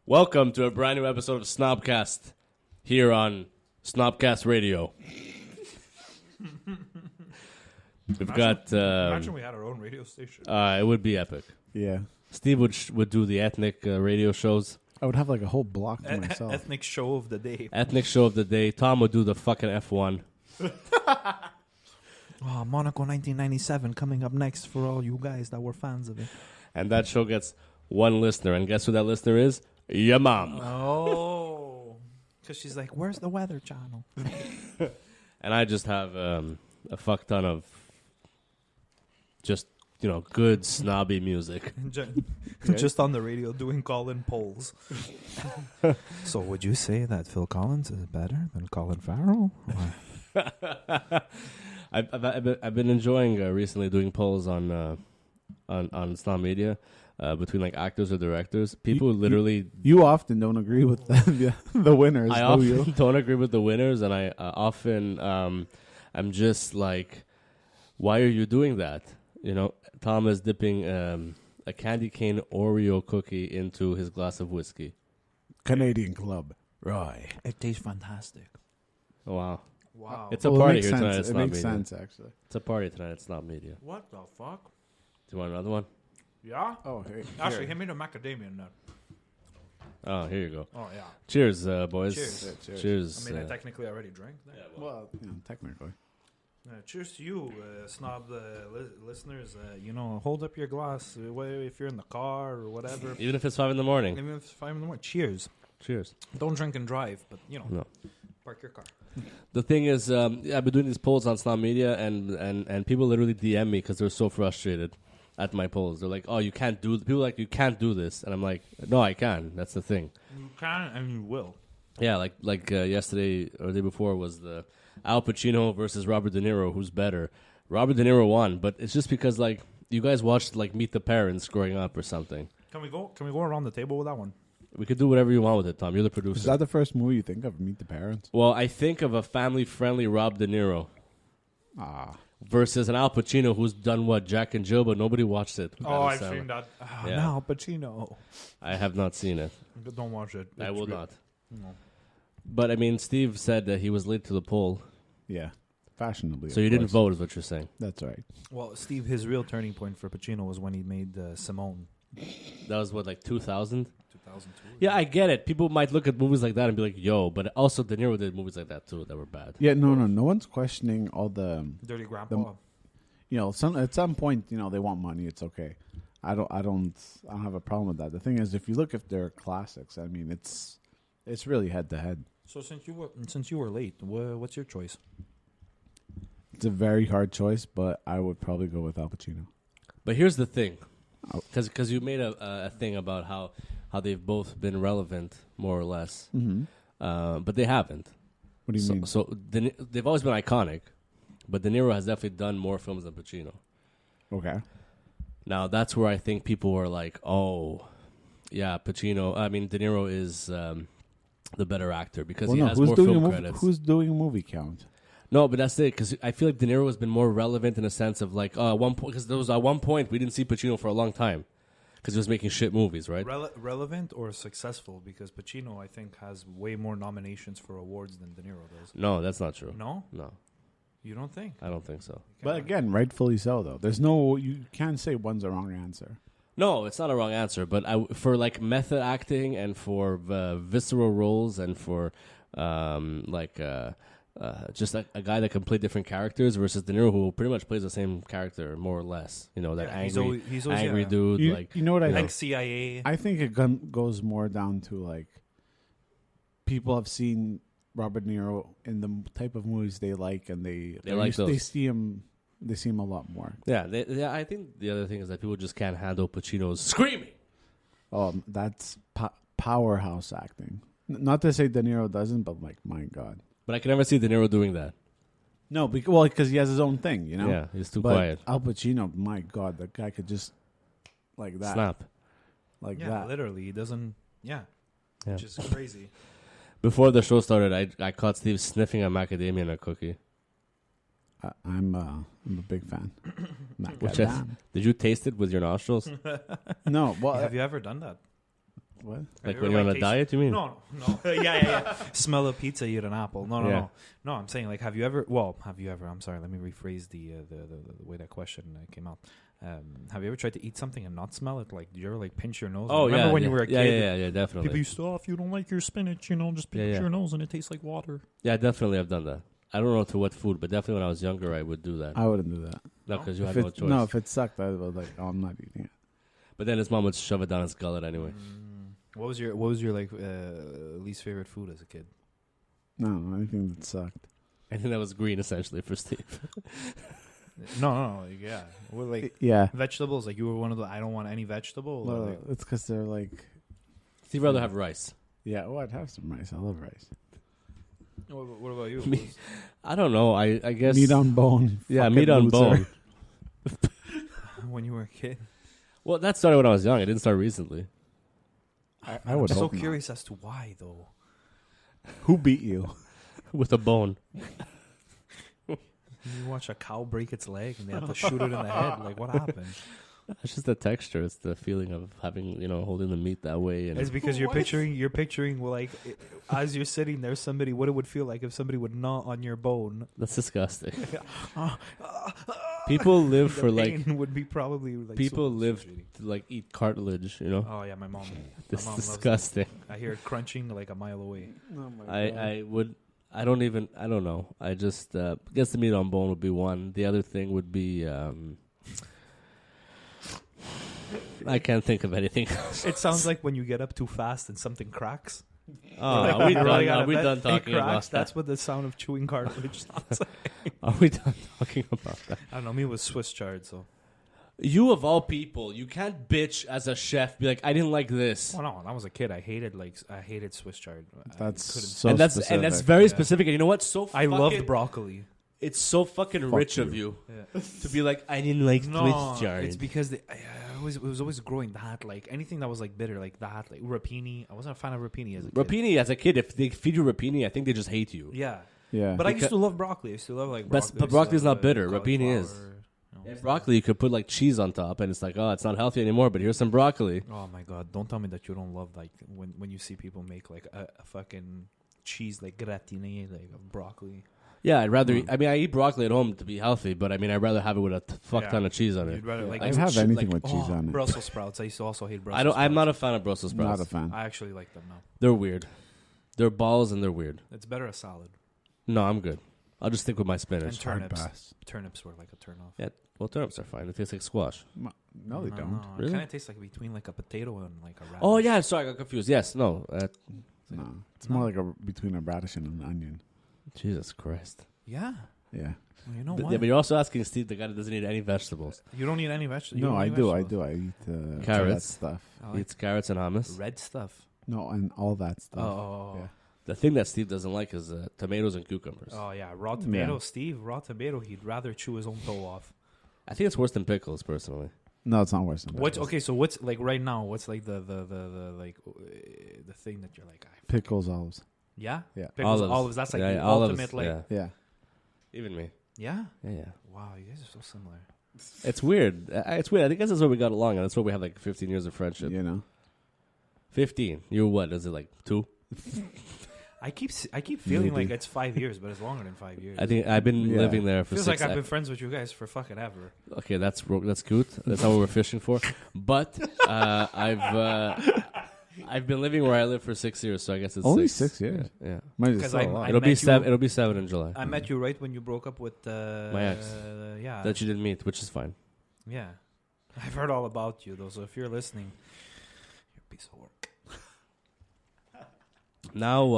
Welcome to a brand new episode of Snobcast here on Snobcast Radio. We've got. Imagine we had our own radio station. It would be epic. Yeah. Steve would do the ethnic radio shows. I would have like a whole block to myself. Ethnic show of the day. Ethnic show of the day. Tom would do the fucking F1. Oh, Monaco 1997 coming up next for all you guys that were fans of it. And that show gets one listener. And guess who that listener is? Your mom. Oh. Because she's like, where's the Weather Channel? And I just have a fuck ton of just, good snobby music. Just on the radio doing call-in polls. So would you say that Phil Collins is better than Colin Farrell? I've been enjoying recently doing polls on Snob Media between like actors or directors. People literally you often don't agree with the winners. I often don't agree with the winners, and I often I'm just like, why are you doing that? Tom is dipping a candy cane Oreo cookie into his glass of whiskey. Canadian Club. Right. It tastes fantastic. Oh, Wow. It's a party here sense. tonight. It's It not makes media. sense, actually. It's a party tonight. It's not media. What the fuck? Do you want another one? Yeah? Oh, hey. Actually, hit me the macadamia nut. Oh, here you go. Oh, yeah. Cheers, boys. Cheers. Yeah, Cheers. I mean, I technically already drank that. Well, technically. Cheers to you, snob listeners. Hold up your glass if you're in the car or whatever. Even if it's 5 in the morning. Even if it's 5 in the morning. Cheers. Cheers. Don't drink and drive, but, No. park your car. The thing is, I've been doing these polls on Snob Media, and people literally DM me because they're so frustrated at my polls. They're like, "Oh, you can't do." People are like, "You can't do this," and I'm like, "No, I can. That's the thing." You can and you will. Yeah, like yesterday or the day before was the Al Pacino versus Robert De Niro. Who's better? Robert De Niro won, but it's just because like you guys watched like Meet the Parents growing up or something. Can we go around the table with that one? We could do whatever you want with it, Tom. You're the producer. Is that the first movie you think of? Meet the Parents? Well, I think of a family-friendly Rob De Niro versus an Al Pacino who's done what, Jack and Jill, but nobody watched it. I've seen that. Yeah. Now, Pacino. I have not seen it. Don't watch it. I will good. not. No. But I mean, Steve said that he was late to the poll, Yeah. Fashionably. so you didn't vote, is what you're saying. That's right. Well, Steve, his real turning point for Pacino was when he made Simone. That was what, like 2000? 2002. Yeah, I get it. People might look at movies like that and be like, "Yo," but also De Niro did movies like that too that were bad. Yeah, no one's questioning all the, Dirty Grandpa. at some point, they want money. It's okay. I don't have a problem with that. The thing is, if you look at their classics, I mean, it's really head to head. So since you were late, what's your choice? It's a very hard choice, but I would probably go with Al Pacino. But here's the thing, because you made a thing about how they've both been relevant more or less, but they haven't. What do you mean? So they've always been iconic, but De Niro has definitely done more films than Pacino. Okay. Now that's where I think people were like, "Oh, yeah, Pacino." I mean, De Niro is the better actor because he has more film credits. Who's doing a movie count? No, but that's it, because I feel like De Niro has been more relevant in a sense of like, at one point, because there was at one point we didn't see Pacino for a long time because he was making shit movies, right? Relevant or successful? Because Pacino, I think, has way more nominations for awards than De Niro does. No, that's not true. No? No, You don't think? I don't think so. But again, rightfully so, though. You can't say one's a wrong answer. No, it's not a wrong answer, but for like method acting and for visceral roles and for just a guy that can play different characters versus De Niro, who pretty much plays the same character more or less. That angry, he's always, angry yeah. dude. You know what I Like think? CIA. I think it goes more down to like people have seen Robert De Niro in the type of movies they like, and they see him. They see him a lot more. Yeah, I think the other thing is that people just can't handle Pacino's screaming. That's powerhouse acting. Not to say De Niro doesn't, but like, my God. But I can never see De Niro doing that. No, because he has his own thing, Yeah, he's too But quiet. Al Pacino, my God, that guy could just like that, Snap. like Yeah, that. literally. He doesn't... Yeah. Which is crazy. Before the show started, I caught Steve sniffing a macadamia nut cookie. I'm a big fan. Did you taste it with your nostrils? No, well, Have you ever done that? What? Like when you're on a diet, you mean? No. yeah. Smell a pizza, eat an apple. No. I'm saying like, have you ever? I'm sorry. Let me rephrase the way that question came out. Have you ever tried to eat something and not smell it? Like, did you ever like pinch your nose? Oh, remember when you were a kid? Yeah, definitely. People used to, if you don't like your spinach, just pinch your nose and it tastes like water. Yeah, definitely, I've done that. I don't know to what food, but definitely when I was younger, I would do that. I wouldn't do that. No, because you had no choice. No, if it sucked, I was like, oh, I'm not eating it. But then his mom would shove it down his gullet anyway. What was your like least favorite food as a kid? No, anything that sucked. Anything that was green, essentially, for Steve. No, yeah. Well, like vegetables. Like you were one of the. I don't want any vegetable. Well, like, it's because they're like. Steve rather have rice. Yeah, I'd have some rice. I love rice. What about you? Me, I don't know. I guess meat on bone. Yeah, meat on bone. When you were a kid. Well, that started when I was young. It didn't start recently. I would. I'm so hope curious not. as to why, though. Who beat you with a bone? You watch a cow break its leg and they have to shoot it in the head. Like, what happened? It's just the texture. It's the feeling of having, holding the meat that way. And it's because you're picturing like as you're sitting there, somebody what it would feel like if somebody would gnaw on your bone. That's disgusting. People live for like would be probably like people live to like eat cartilage. Oh yeah, my mom. It's disgusting. I hear it crunching like a mile away. Oh my God. I don't know. I just guess the meat on bone would be one. The other thing would be I can't think of anything else. It sounds like when you get up too fast and something cracks. Oh, are we done talking about that? That's what the sound of chewing cartilage sounds like. Are we done talking about that? I don't know. Me with Swiss chard, so. You of all people, you can't bitch as a chef. Be like, I didn't like this. Well, no, when I was a kid, I hated Swiss chard. That's so specific. And that's very specific. And you know what? I loved broccoli. It's so fucking rich of you to be like, I didn't like Swiss chard. It's because it was always growing that, like anything that was like bitter, like that, like rapini. I wasn't a fan of rapini as a kid. Rapini as a kid, if they feed you rapini, I think they just hate you. Yeah. But I used to love broccoli. I used to love like broccoli. But broccoli's not bitter. Rapini is. And broccoli, you could put like cheese on top, and it's like, oh, it's not healthy anymore. But here's some broccoli. Oh my God! Don't tell me that you don't love like when you see people make like a fucking cheese like gratiné like of broccoli. Yeah, I'd rather. I mean, I eat broccoli at home to be healthy, but I mean, I'd rather have it with a fuck ton of cheese on it. You'd rather like I'd have anything with cheese on it. Brussels sprouts. I used to also hate Brussels sprouts. I'm not a fan of Brussels sprouts. Not a fan. I actually like them now. They're weird. They're balls and they're weird. It's better a salad. No, I'm good. I'll just stick with my spinach. And turnips. Turnips were like a turn off. Yeah, well, turnips are fine. They taste like squash. No, they don't. No. Really? It kind of tastes like between like a potato and like a radish. Oh yeah, sorry, I got confused. Yes, no. No, it's more like between a radish and an onion. Jesus Christ. Yeah. Yeah. Well, you know what? Yeah, but you're also asking Steve, the guy that doesn't eat any vegetables. You don't eat any vegetables. No, I do. I eat carrots that stuff. He eats carrots and hummus. Red stuff. No, and all that stuff. Oh. Yeah. The thing that Steve doesn't like is tomatoes and cucumbers. Oh yeah, raw tomato. Yeah. Steve, raw tomato. He'd rather chew his own toe off. I think it's worse than pickles, personally. No, it's not worse than pickles. Okay, so what's like right now? What's like the thing that you're like? Pickles, olives. Yeah. Pickles, olives. That's like the olives, ultimate. Like yeah. Even me. Yeah. Yeah. Wow, you guys are so similar. It's weird. It's weird. I think that's where we got along, and that's why we have like 15 years of friendship. 15. You're what? Is it like 2? I keep feeling like it's 5 years, but it's longer than 5 years. I think I've been living there for 6 years. Feels like I've been friends with you guys for fucking ever. Okay, that's good. That's not what we're fishing for. But I've been living where I live for 6 years, so I guess it's only 6 years. Yeah. Because it'll be 7. It'll be 7 in July. I met you right when you broke up with my ex. Yeah. That you didn't meet, which is fine. Yeah. I've heard all about you though, so if you're listening, you're a piece of work. Now,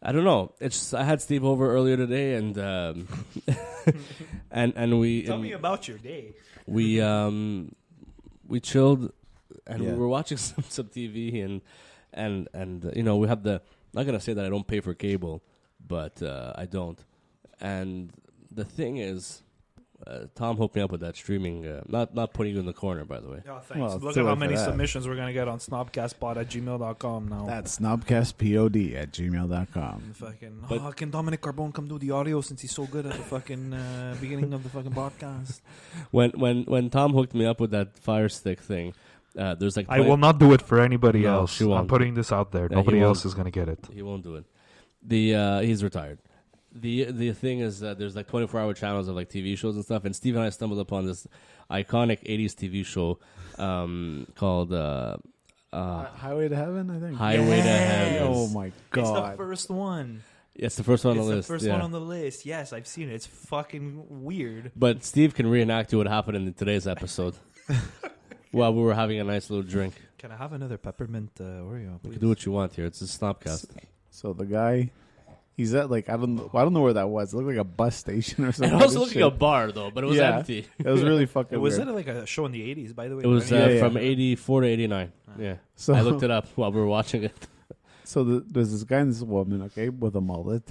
I don't know. I had Steve over earlier today, and and we tell me about your day. We chilled, and we were watching some TV, and we have the. I'm not gonna say that I don't pay for cable, but I don't. And the thing is, Tom hooked me up with that streaming. Not putting you in the corner, by the way. Oh, thanks. Well, look at how many submissions we're going to get on snobcastpod@gmail.com now. That's snobcastpod@gmail.com. Fucking, can Dominic Carbone come do the audio since he's so good at the fucking beginning of the fucking podcast? When Tom hooked me up with that Fire Stick thing, There's like I will not do it for anybody else. she won't. I'm putting this out there. Yeah, Nobody else is gonna get it. He won't do it. He's retired. The thing is that there's like 24-hour channels of like TV shows and stuff. And Steve and I stumbled upon this iconic 80s TV show called Highway to Heaven, I think. Highway to Heaven. Oh my god! It's the first one. It's the first one on the list. It's the first one on the list. Yes, I've seen it. It's fucking weird. But Steve can reenact what happened in today's episode while we were having a nice little drink. Can I have another peppermint Oreo, please? You can do what you want here. It's a Snobcast. So the guy, he's at like I don't know where that was. It looked like a bus station or something. It was looking like a bar though, but it was empty. It was really fucking. Was weird. it like a show in the 80s? By the way, It was from 84 to 89. Yeah, So I looked it up while we were watching it. So there's this guy and this woman, okay, with a mullet.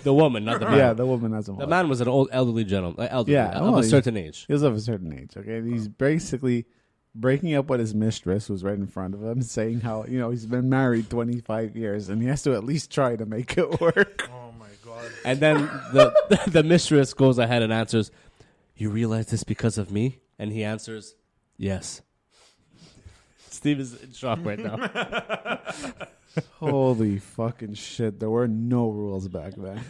The woman, not the man. Yeah, the woman has a mullet. The man was an old elderly gentleman, of a he- certain age. He was of a certain age, okay? And he's basically breaking up with his mistress, who's right in front of him, saying how, he's been married 25 years and he has to at least try to make it work. Oh my god! And then the mistress goes ahead and answers, "You realize this because of me?" And he answers, "Yes." Steve is in shock right now. Holy fucking shit. There were no rules back then.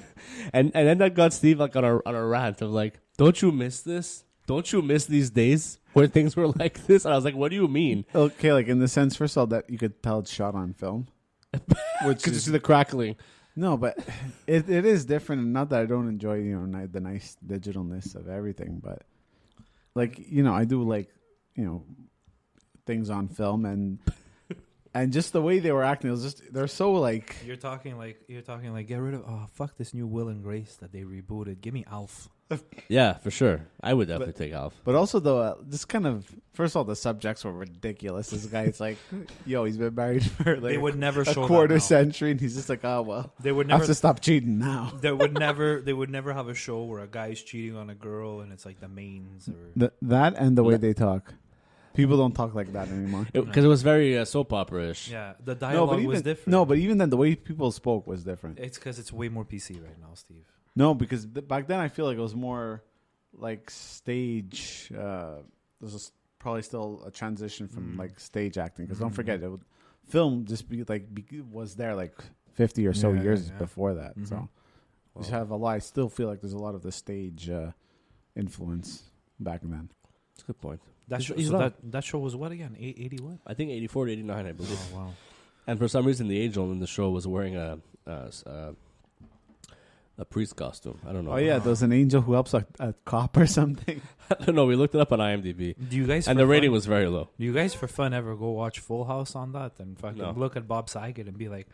And then that got Steve like on a rant of like, "Don't you miss this? Don't you miss these days where things were like this?" And I was like, "What do you mean?" Okay, like in the sense, first of all, that you could tell it's shot on film. Because you see the crackling. No, but it is different. And not that I don't enjoy, the nice digitalness of everything, but like, I do like, things on film and just the way they were acting, it was just, they're so like. You're talking like get rid of fuck this new Will and Grace that they rebooted. Give me Alf. Yeah, for sure. I would definitely take Alf. But also though, this kind of, first of all, the subjects were ridiculous. This guy, it's like, he's been married for like They would never a show quarter that now. century, and he's just like, oh well, They would I never have to stop cheating now. They would never have a show where a guy's cheating on a girl and it's like the mains or That and the way they talk. People don't talk like that anymore. Because it was very soap opera-ish. yeah, the dialogue was different. No, but even then, the way people spoke was different. It's because it's way more PC right now, Steve. No, because back then I feel like it was more like stage. There's probably still a transition from like stage acting. Because don't forget, film just was there like 50 or so years before that. Mm-hmm. So you have a lot. I still feel like there's a lot of the stage influence back then. That's a good point. That show was what again? 80 what? I think 84 to 89, I believe. Oh, wow. And for some reason, the angel in the show was wearing a priest costume. I don't know. Oh, yeah. There's an angel who helps a cop or something. I don't know. We looked it up on IMDb. Do you guys? And the rating was very low. Do you guys, for fun, ever go watch Full House on that and fucking look at Bob Saget and be like,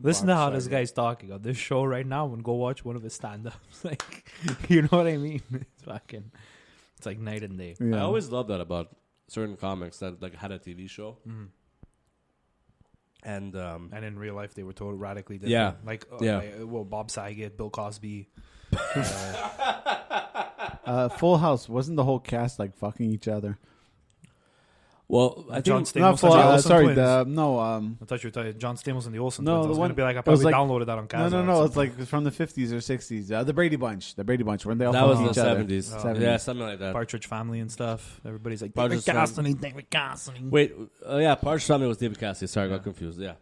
listen to how this guy's talking on this show right now and go watch one of his stand-ups? Like, you know what I mean? It's fucking... It's like night and day. Yeah. I always love that about certain comics that like had a TV show, and in real life they were totally radically different. Yeah, Like, Bob Saget, Bill Cosby. Full House, wasn't the whole cast like fucking each other? Well, I John think Stamos. I thought you were talking John Stamos and the Olsen twins. I was going to be like, I probably downloaded that on Kazaa. No, it's like from the 50s or 60s. The Brady Bunch. Weren't they all that was fucking the each 70s. other? Yeah, something like that. Partridge Family and stuff. Everybody's like, David Cassidy. Wait, Partridge Family was David Cassidy. Sorry, I got confused. Yeah.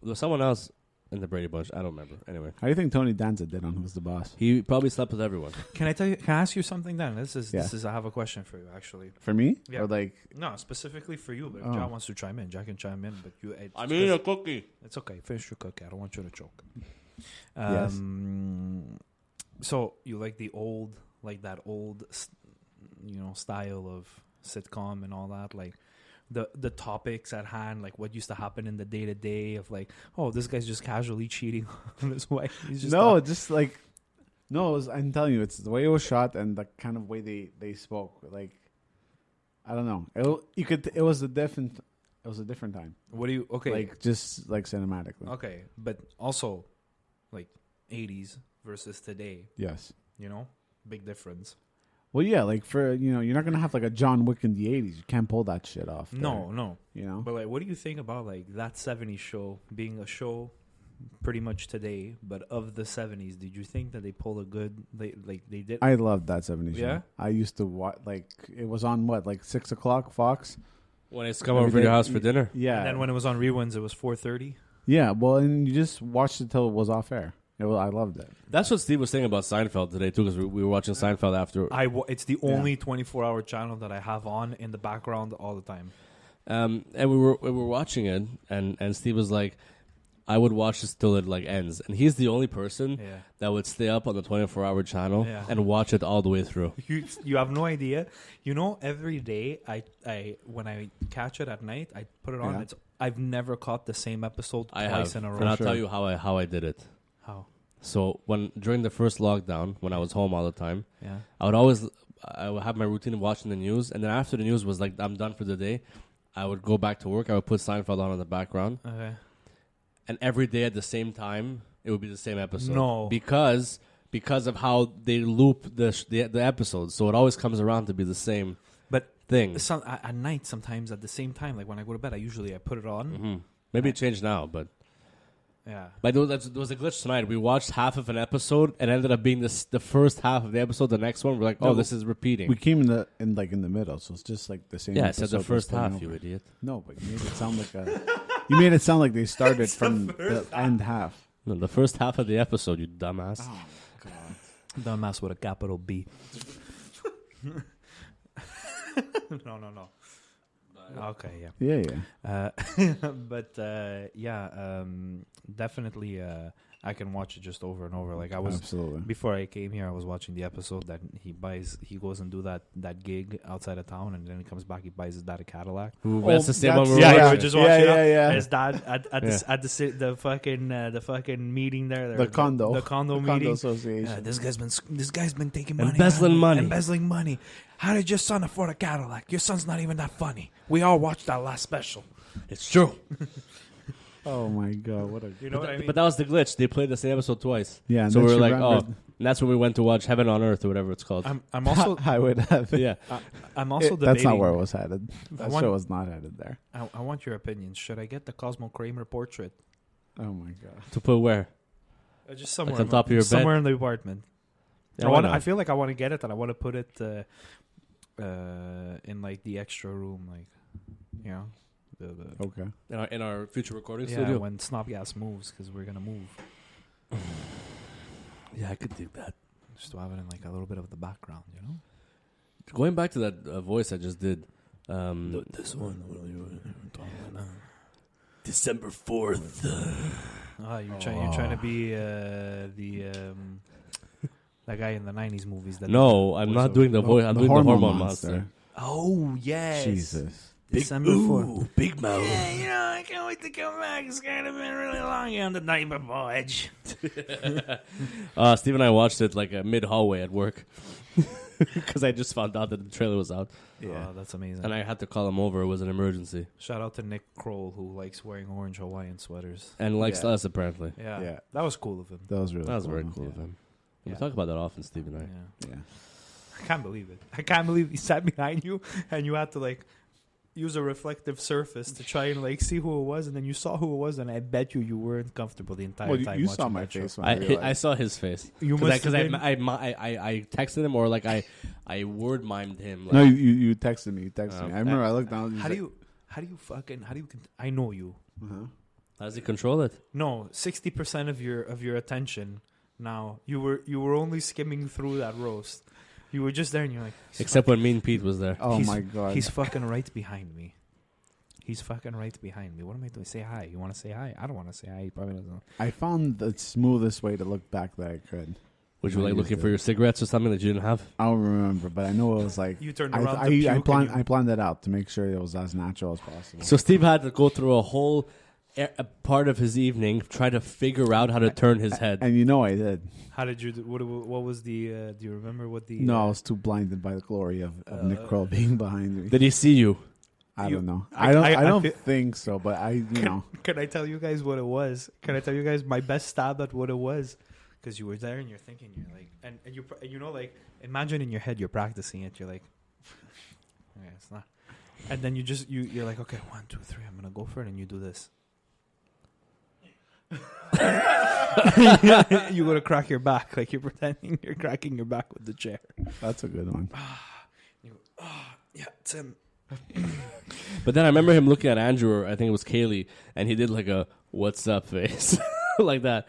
There was someone else in the Brady Bunch. I don't remember. Anyway. How do you think Tony Danza did on Who's the Boss? He probably slept with everyone. Can I ask you something then? This is I have a question for you actually. For me? Yeah. Or like no, specifically for you, but if Jack wants to chime in, Jack can chime in, but you I'm eating a cookie. It's okay. Finish your cookie. I don't want you to choke. Yes. So you like the old style of sitcom and all that, like the topics at hand, like what used to happen in the day to day of like, oh, this guy's just casually cheating on his wife. He's just I'm telling you, it's the way it was shot and the kind of way they spoke. Like, I don't know. It was a different time. What do you like just like cinematically? Okay, but also like 80s versus today. Yes. Big difference. Well, yeah, like for you're not gonna have like a John Wick in the 80s. You can't pull that shit off. No. But like, what do you think about like that 70s show being a show pretty much today, but of the 70s, did you think that they pulled a good? They did. I loved that 70s show. Yeah? I used to watch, like, it was on what, like 6 o'clock, Fox? When it's come over to your house for dinner. Yeah. And then when it was on reruns, it was 4:30. Yeah, well, and you just watched it till it was off air. I loved it. That's what Steve was saying about Seinfeld today too, because we were watching Seinfeld after. It's the only 24-hour channel that I have on in the background all the time. And we were watching it, and Steve was like, "I would watch this till it like ends," and he's the only person that would stay up on the 24-hour channel and watch it all the way through. You have no idea. You know, every day I when I catch it at night, I put it on. Yeah. I've never caught the same episode I twice have, in a row. and I'll tell you how I did it. How? So during the first lockdown, when I was home all the time, Yeah. I would have my routine of watching the news, and then after the news was like I'm done for the day, I would go back to work. I would put Seinfeld on in the background, Okay. and every day at the same time, it would be the same episode. No. because of how they loop the episodes, so it always comes around to be the same But thing. at night, sometimes at the same time, like when I go to bed, I put it on. Mm-hmm. Maybe it changed now, but. Yeah. But there was a glitch tonight. We watched half of an episode and ended up being the first half of the episode. The next one, we're like, No, this is repeating. We came in the middle, so it's just like the same. Yeah, I said the episode first that's half, going you over. idiot. No, but you made it sound like you made it sound like they started from the end half. No, the first half of the episode, you dumbass. Oh God! Dumbass with a capital B. No. Okay, yeah. Yeah. But definitely I can watch it just over and over. Like I was Absolutely. before I came here, I was watching the episode that he goes and do that gig outside of town, and then he comes back, he buys his dad a Cadillac. Ooh, Oh, that's the same one that's- we were Yeah, watching. you were just watching yeah. his dad at the fucking meeting there. The condo meeting. association. This guy's been taking money, embezzling money. How did your son afford a Cadillac? Your son's not even that funny. We all watched that last special. It's true. Oh my God! What a You know what I mean? But that was the glitch. They played the same episode twice. yeah. And So then we were she like, remembered- and that's when we went to watch Heaven on Earth or whatever it's called. I'm also I would have. yeah. I'm also debating. That's not where it was headed. That want- show was not headed there. I want your opinion. Should I get the Cosmo Kramer portrait? Oh my God! To put where? Just somewhere Like on top of your bed? somewhere in the apartment. Yeah, why not? I feel like I want to get it, and I want to put it in like the extra room, like you know, the Okay. in our future recording yeah, studio. when Snobgas moves, because we're gonna move. Yeah, I could do that. Just to have it in like a little bit of the background, you know. Going back to that voice I just did. This one. December 4th. You're trying to be that guy in the '90s movies. That No, I'm not doing the voice. I'm doing the hormone monster. Oh yes, Jesus. December 4th. Big mouth. Yeah, I can't wait to come back. It's gonna be really long on the night before. Steve and I watched it like mid hallway at work because I just found out that the trailer was out, Yeah, that's amazing. and I had to call him over. It was an emergency, Shout out to Nick Kroll, who likes wearing orange Hawaiian sweaters. and likes Yeah. us apparently. Yeah, Yeah. that was cool of him. That was really. That was cool. very cool of him. We Yeah. talk about that often, Steve and I. Yeah. Yeah. I can't believe it. I can't believe he sat behind you and you had to like use a reflective surface to try and like see who it was, and then you saw who it was, and I bet you weren't comfortable the entire Well, time. you watching saw my that show. face when I I realized. saw his face. You must Because have been- I texted him or like I word mimed him. Like, No, you texted me. You texted Oh. me. I remember. I looked down. How do you I know you. Uh-huh. how does he control it? No, 60% of your attention now. You were only skimming through that roast. You were just there and you're like, Except when Mean Pete was there. Oh He's- my God! he's fucking right behind me. He's fucking right behind me. What am I doing? Say hi. You want to say hi? I don't want to say hi. He probably doesn't. I found the smoothest way to look back that I could. Would you I like used looking it. for your cigarettes or something that you didn't have? I don't remember, but I know it was like You turned I around to puke and you- planned it out to make sure it was as natural as possible. So Steve had to go through a whole a part of his evening try to figure out how to turn his head. And you know I did. How did you? What was the? Do you remember what the? No, I was too blinded by the glory of Nick Kroll being behind me. Did he see you? I you- don't know. I- I don't feel- think so, but you know. Can I tell you guys what it was? Can I tell you guys my best stab at what it was? Because you were there and you're thinking, you're like, and you know, like, imagine in your head you're practicing it. You're like, okay, it's not. And then you're like, okay, 1, 2, 3, I'm gonna go for it, and you do this. You go to crack your back, like you're pretending you're cracking your back with the chair. That's a good one. Yeah, it's him. But then I remember him looking at Andrew, or I think it was Kaylee, and he did like a "What's up" face, like that.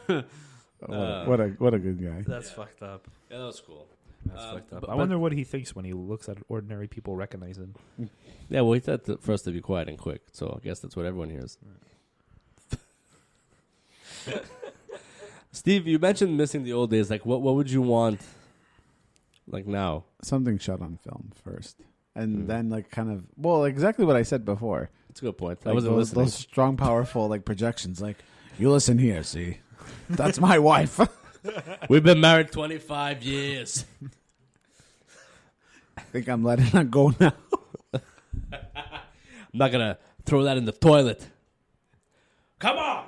What a good guy. That's fucked up. Yeah, that was cool. That's fucked up. but- I wonder what he thinks when he looks at ordinary people recognize him. Yeah, well, he said for us to be quiet and quick, so I guess that's what everyone hears. Steve, you mentioned missing the old days. Like, what would you want, like now? Something shot on film first, and then like kind of exactly what I said before. That's a good point. I Like wasn't listening. those strong, powerful like projections. Like you listen here, see, that's my wife. We've been married 25 years. I think I'm letting her go now. I'm not gonna throw that in the toilet. Come on.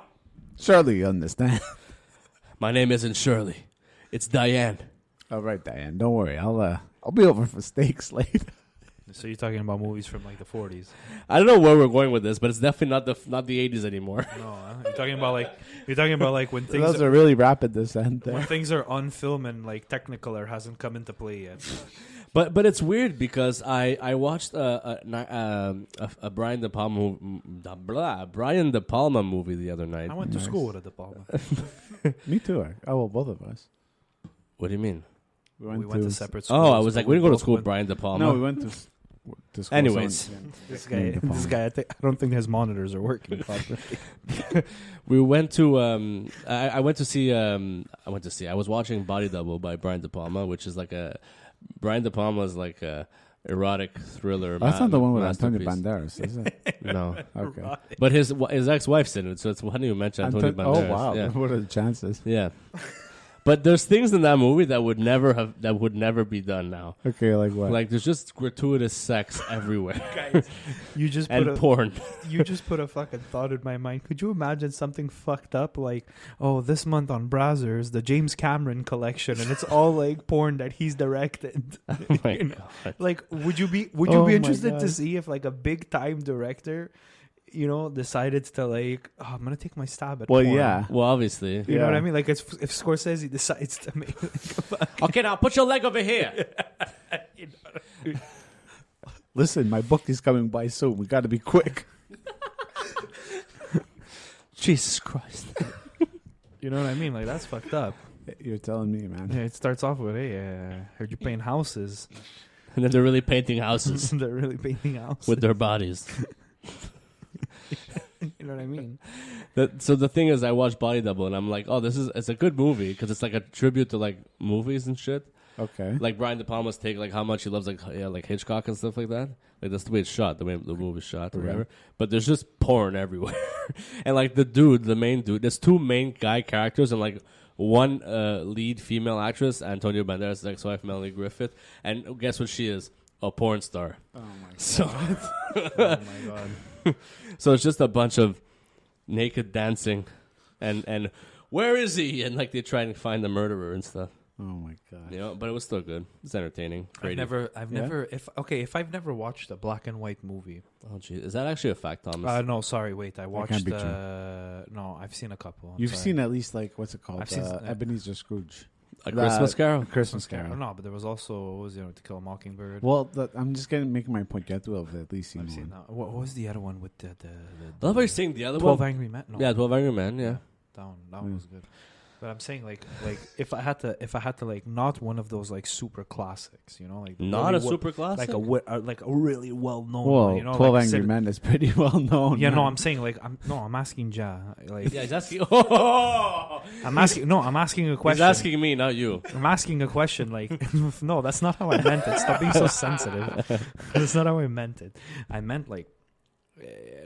Surely you understand. My name isn't Shirley. It's Diane. All right, Diane. Don't worry. I'll be over for steaks later. So you're talking about movies from like the 40s? I don't know where we're going with this, but it's definitely not the 80s anymore. No, you're talking about like when things Those are really rapid descent when there. things are on film and like Technicolor hasn't come into play yet. But it's weird because I watched a Brian De Palma movie the other night. I went to school with a De Palma. Me too. Both of us. What do you mean? We went to separate schools. Oh, I was like, we didn't go to both school with went- Brian De Palma. No, we went to school. Anyways. So, yeah. This Brian guy, De Palma. I don't think his monitors are working properly. We went to I was watching Body Double by Brian De Palma, which is like Brian De Palma is like a erotic thriller. That's not the one with Antonio masterpiece. Banderas, is it? No, Okay. but his ex-wife's in it, so it's funny you mention Antonio Banderas. Oh wow! Yeah. What are the chances? Yeah. But there's things in that movie that would never be done now. Okay, like what? Like there's just gratuitous sex everywhere Guys, you just and porn. you just put a fucking thought in my mind. Could you imagine something fucked up like, oh, this month on Brazzers, the James Cameron collection, and it's all like porn that he's directed. Oh my You know? god. Like, would you be Oh my interested to God. see if like a big time director, decided to like, oh, I'm gonna take my stab at well, porn. yeah. Well, obviously. You know what I Yeah. mean? Like, if Scorsese decides to make, Okay, now put your leg over here. Listen, my book is coming by soon. We got to be quick. Jesus Christ. you know what I mean? Like, that's fucked up. You're telling me, man. Yeah, it starts off with, hey, heard you paint houses. And then they're really painting houses They're really painting houses. with their bodies. You know what I mean? So the thing is, I watched Body Double, and I'm like, oh, it's a good movie because it's like a tribute to like movies and shit. Okay. Like Brian De Palma's take, like how much he loves like Hitchcock and stuff like that. Like that's the way it's shot, the way the movie's shot, or Okay. whatever. But there's just porn everywhere, and like the main dude. There's two main guy characters and like one lead female actress, Antonio Banderas' ex-wife Melanie Griffith, and guess what she is? A porn star. Oh my So Oh my god. so it's just a bunch of naked dancing, and where is he? And like they try and find the murderer and stuff. Oh my god. You know, but it was still good. It's entertaining. I've creative. never, if I've never watched a black and white movie. Oh, gee, is that actually a fact, Thomas? No, sorry, wait. I watched. be true. No, I've seen a couple. I'm You've sorry. seen at least like what's it called? I've seen Ebenezer Scrooge. A Christmas Carol. Christmas Carol. No, but there was also what was To Kill a Mockingbird. Well, I'm just making my point. You have to have at least seen I've one. seen that. What was the other one with the I love how you're saying the other 12 one. Angry Men? No, Yeah, 12 Angry Men. Yeah. that one was good. But I'm saying like if I had to like not one of those like super classics, like Not really a super classic. like a really well known Well, one, 12 like Angry Men is pretty well known. Yeah, no, man. I'm saying like I'm asking Ja, like yeah, he's asking. Oh, I'm asking a he's question. asking me, not you. I'm asking a question like no, that's not how I meant it. Stop being so sensitive. That's not how I meant it. I meant like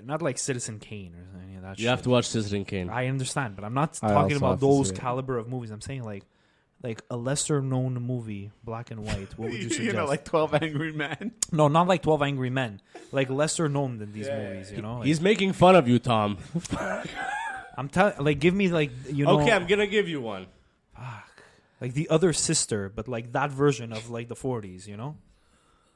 not like Citizen Kane or any of that shit. You have to watch Citizen Kane. I understand, but I'm not I talking also about have to those see it. caliber of movies. I'm saying like a lesser known movie, black and white. What would you suggest? like 12 Angry Men. No, not like 12 Angry Men. Like lesser known than these movies. Like, He's making fun of you, Tom. I'm telling. Like, give me like Okay, I'm gonna give you one. like the other sister, but like that version of like the 40s.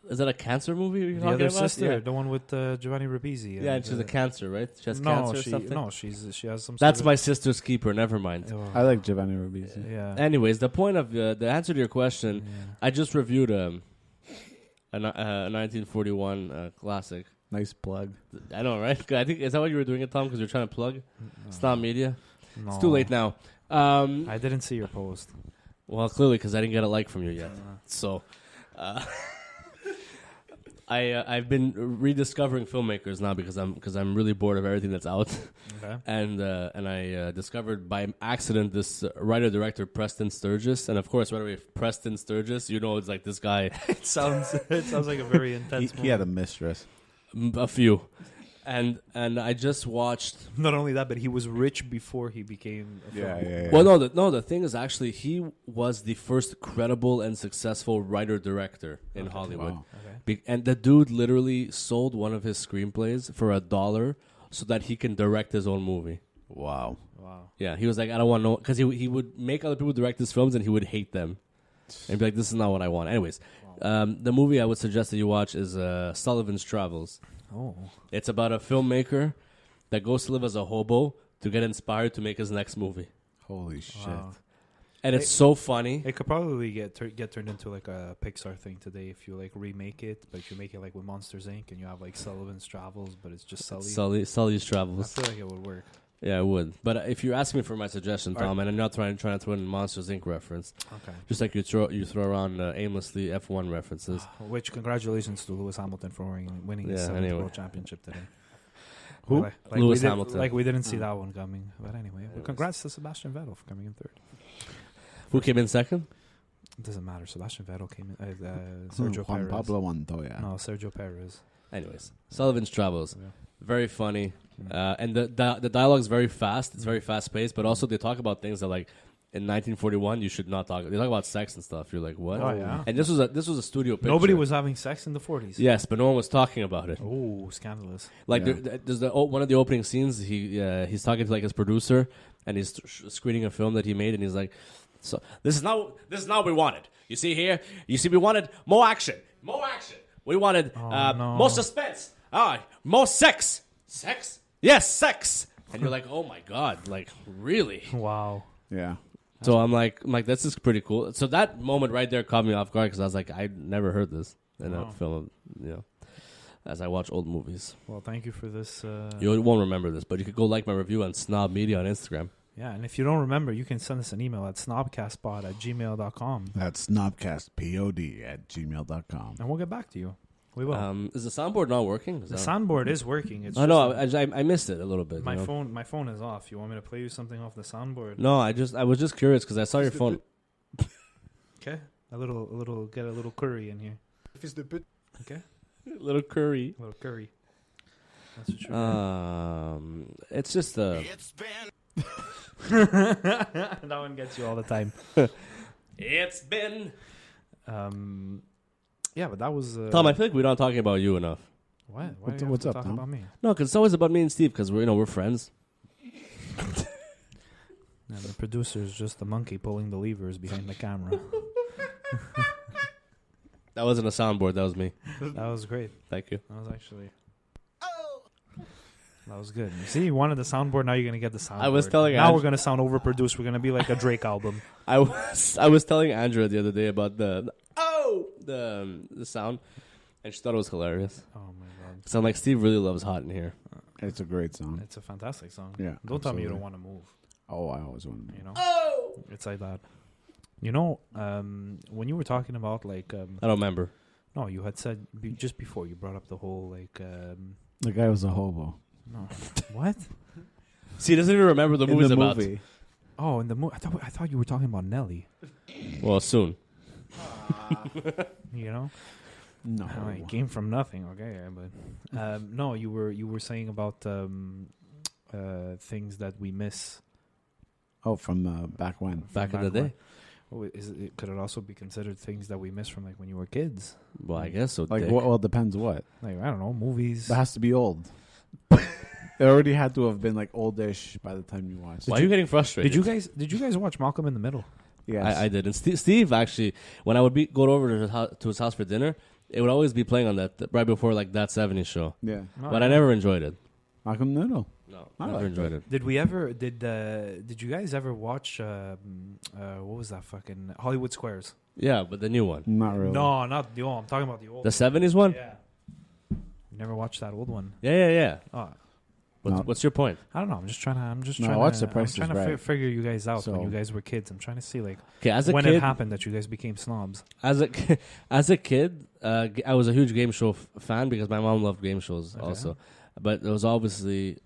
Is that a cancer movie you're The talking other about? sister, Yeah. the one with Giovanni Ribisi. Yeah, and she's a cancer, right? She has no, cancer or something? No, she has some. That's sort my sister's keeper. Never mind. of, I like Giovanni Ribisi. Yeah. Anyways, the point of the answer to your question, Yeah. I just reviewed a 1941 classic. Nice plug. I know, right? I think is that what you were doing it, Tom? Because you're trying to plug Snob Media. No. It's too late now. I didn't see your post. Well, clearly because I didn't get a like from you yet. So, I've been rediscovering filmmakers now because I'm really bored of everything that's out, Okay. and I discovered by accident this writer director Preston Sturgis, and of course right away Preston Sturgis, you know, it's like this guy. It sounds like a very intense. He had a mistress. A few, and I just watched. Not only that, but he was rich before he became. A filmmaker. Well, the thing is actually he was the first credible and successful writer director in Hollywood. Wow. Okay. And the dude literally sold one of his screenplays for $1 so that he can direct his own movie. Wow. Wow. Yeah, he was like, I don't want no, because he would make other people direct his films and he would hate them and be like, this is not what I want. Anyways, the movie I would suggest that you watch is Sullivan's Travels. Oh. It's about a filmmaker that goes to live as a hobo to get inspired to make his next movie, Holy shit. Wow. and it's so funny. It could probably get turned into like a Pixar thing today if you like remake it, but if you make it like with Monsters Inc. and you have like Sullivan's Travels, but it's just Sully. Sully's I Travels. feel like it would work. Yeah, it would. But if you're asking me for my suggestion, All right. Tom, and I'm not trying to throw in Monsters Inc. reference, Okay. just like you throw around aimlessly F1 references. Which congratulations to Lewis Hamilton for winning his Yeah, 7th anyway. World Championship today. Who? Like Lewis we did, Hamilton. Like we didn't see that one coming. But anyway, Anyways. congrats to Sebastian Vettel for coming in third. Who came in second? It doesn't matter. Sebastian Vettel came in. Sergio Juan Perez. Pablo Montoya. No, Sergio Perez. Anyways, Sullivan's Travels. Yeah. Very funny. And the dialogue's very fast. It's very fast paced, but also they talk about things that like in 1941 you should not talk. They talk about sex and stuff. You're like, what? Oh, yeah. And this was a studio picture. Nobody was having sex in the 40s. Yes, but no one was talking about it. Oh, scandalous. Like Yeah. there's one of the opening scenes. He's talking to like his producer, and he's screening a film that he made, and he's like, "So this is not what we wanted. You see here, we wanted more action. We wanted no. more suspense. More sex. Sex? Yes, sex." And you're like, "Oh my god, like really?" Wow. Yeah. So I'm like, this is pretty cool. So that moment right there caught me off guard because I was like, I never heard this in a Wow. film, as I watch old movies. Well, thank you for this. You won't remember this, but you could go like my review on Snob Media on Instagram. Yeah, and if you don't remember, you can send us an email at snobcastpod@gmail.com, That's snobcastpod@gmail.com. and we'll get back to you. We will. Is the soundboard not working? The soundboard is working. It's I know. I missed it a little bit. my you know? phone. My phone is off. You want me to play you something off the soundboard? No, I was just curious because I saw your phone. Okay. Get a little curry in here. Okay. Little curry. A little curry. That's what you're It's just that one gets you all the time. It's been. Yeah, but that was Tom, I feel like we're not talking about you enough. What? What's up, talking Tom? about me? No, because it's always about me and Steve because we're friends. And the producer is just the monkey pulling the levers behind the camera. That wasn't a soundboard. That was me. That was great. Thank you. That was actually. That was good. You see, you wanted the soundboard. Now you're gonna get the soundboard. I was telling now Ange- we're gonna sound overproduced. We're gonna be like a Drake album. I was telling Andrea the other day about the sound, and she thought it was hilarious. Oh my god, So I'm like, Steve really loves Hot in Here. It's a great song. it's a fantastic song. Yeah, Don't tell me you absolutely. don't want to move. Oh, I always want to. You know, it's like that. You know, when you were talking about like, I don't remember. no, you had said just before you brought up the whole like, The guy was a hobo. no, what? See, he doesn't even remember the In movie's the about. movie. Oh, in the movie, I thought you were talking about Nelly. Well, soon. You know, No. it came from nothing. Okay, but no, you were saying about things that we miss. Oh, from back when? Back in the when. day. Oh, could it also be considered things that we miss from like when you were kids? Well, I guess so. Like, Dick. well, it depends what. Like, I don't know, movies. It has to be old. It already had to have been like oldish by the time you watched. Why are you getting frustrated? Did you guys watch Malcolm in the Middle? Yes. I did. And Steve actually, when I would go over to his house for dinner, it would always be playing on that right before like that '70s show. Yeah. Oh, But yeah. I never enjoyed it. Malcolm Noodle. No, I never like enjoyed it. Did we ever? Did you guys ever watch? What was that fucking Hollywood Squares? Yeah, but the new one, Not really. No, not the old. I'm talking about the old. the '70s one. Yeah. You never watched that old one? Yeah. Oh, No. What's your point? I don't know. I'm just trying to. No, watch The Price I'm trying is to Right. figure you guys out when So- you guys were kids. I'm trying to see like Okay, as a when kid, it happened that you guys became snobs. as a as a kid, I was a huge game show fan because my mom loved game shows Okay. also. But it was obviously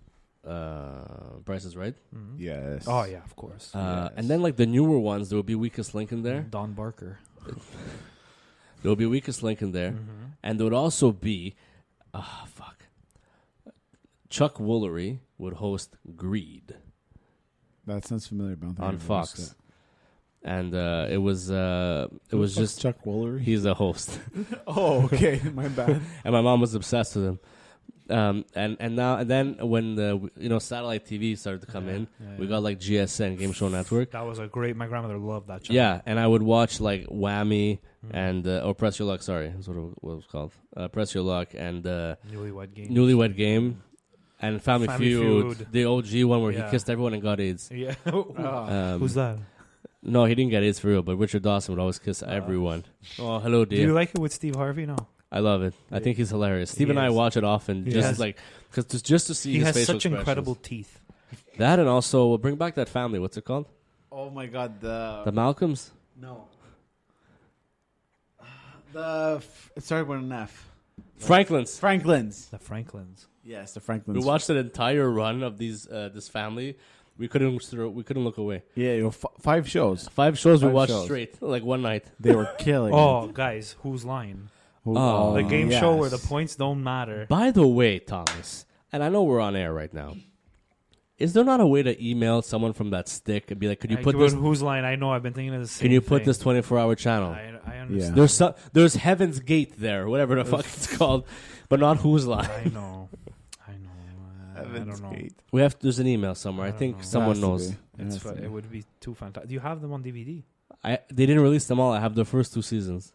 Price is Right. Mhm. Yes. Oh yeah, of course. And then like the newer ones, there would be Weakest Link in there. Don Barker. There would be Weakest Link in there, Mhm. and there would also be, Chuck Woolery would host Greed That sounds familiar. But I don't think on I've watched Fox, it. and it was Who the fuck's just Chuck Woolery. he's the host, Oh, okay. My bad. and my mom was obsessed with him. And then when the satellite TV started to come in, we got like GSN Game Show Network. That was a great. My grandmother loved that channel. Yeah, and I would watch like Whammy Mhm. and or Press Your Luck. Sorry, that's what it was called. Press Your Luck and Newlywed Game. Newlywed Game and Family, Family Feud, Feud. the OG one where Yeah. he kissed everyone and got AIDS. Yeah. Who's that? No, he didn't get AIDS for real, but Richard Dawson would always kiss everyone. Oh, hello, Do you dear. like it with Steve Harvey? No. I love it. I think he's hilarious. Steve and I is. watch it often, He just has- like just to see He his has facial such expressions. incredible teeth. That, and also we'll bring back that family. What's it called? Oh my God. The Malcolms. No. It started with an F. Franklins. Franklins. The Franklins. Yes, the Franklins. We watched an entire run of these this family. We couldn't look away. Yeah, 5 shows. 5 shows we 5 watched shows. straight, like one night. They were killing. Oh, guys, who's lying? Oh, The game yes. show where the points don't matter. By the way, Thomas, and I know we're on air right now. Is there not a way to email someone from that stick and be like, could you put this? Who's lying? I know. I've been thinking of the same. Can you put thing. this 24-hour channel? I understand. There's Heaven's Gate there, whatever the fuck it's called, but not Who's Line. I know. I don't know. There's an email somewhere. I I don't think know. someone knows. It would be too fantastic. Do you have them on DVD? They didn't release them all. I have the first 2 seasons.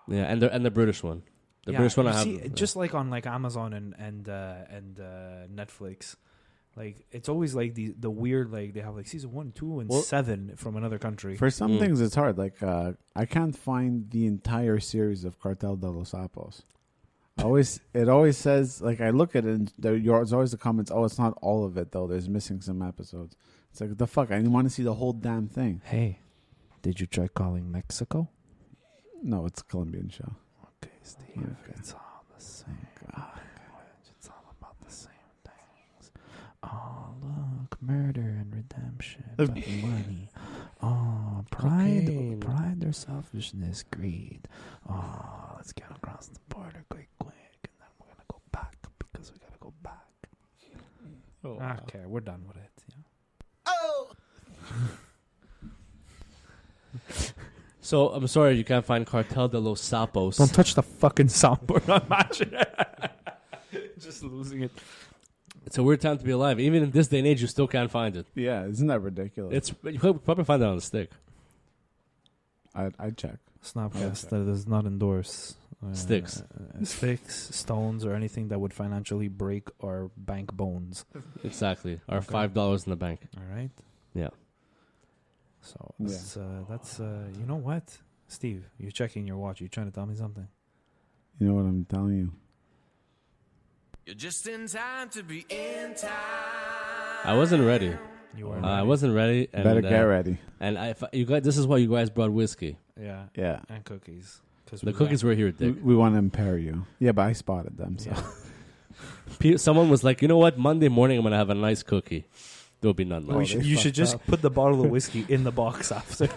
Yeah, and the British one. The Yeah, British one you I have. see, just like on like Amazon and Netflix, like it's always like the weird, like they have like season 1, 2, and 7 from another country. For some things, it's hard. Like I can't find the entire series of Cartel de los Sapos. It always says, like, I look at it and there's always the comments, oh, it's not all of it though. There's missing some episodes. It's like, the fuck? I didn't want to see the whole damn thing. Hey, did you try calling Mexico? No, it's a Colombian show. Okay, Steve, Okay. it's all the same. It's all about the same things. Oh, look, murder and redemption, but money. Oh, Cocaine. pride or selfishness, greed. Oh, let's get across the border quick, and then we're gonna go back because we gotta go back. Okay, we're done with it. Yeah. So I'm sorry you can't find Cartel de los Sapos. Don't touch the fucking soundboard on match. Just losing it. It's a weird time to be alive. Even in this day and age, you still can't find it. Yeah, isn't that ridiculous? You could probably find it on the stick. I'd check. Snobcast that does not endorse Sticks. Sticks, stones, or anything that would financially break our bank bones. Exactly. Our Okay. $5 in the bank. All right. Yeah. So that's you know what, Steve, you're checking your watch. You're trying to tell me something. You know what I'm telling you? You're just in time to be in time. I wasn't ready. You are. I wasn't ready. And, Better get ready. And you guys, this is why you guys brought whiskey. Yeah. Yeah. And cookies. The cookies were here, Dick. We want to impair you. Yeah, but I spotted them. So. Yeah. Someone was like, you know what? Monday morning, I'm going to have a nice cookie. There'll be none left. You should just put the bottle of whiskey in the box after.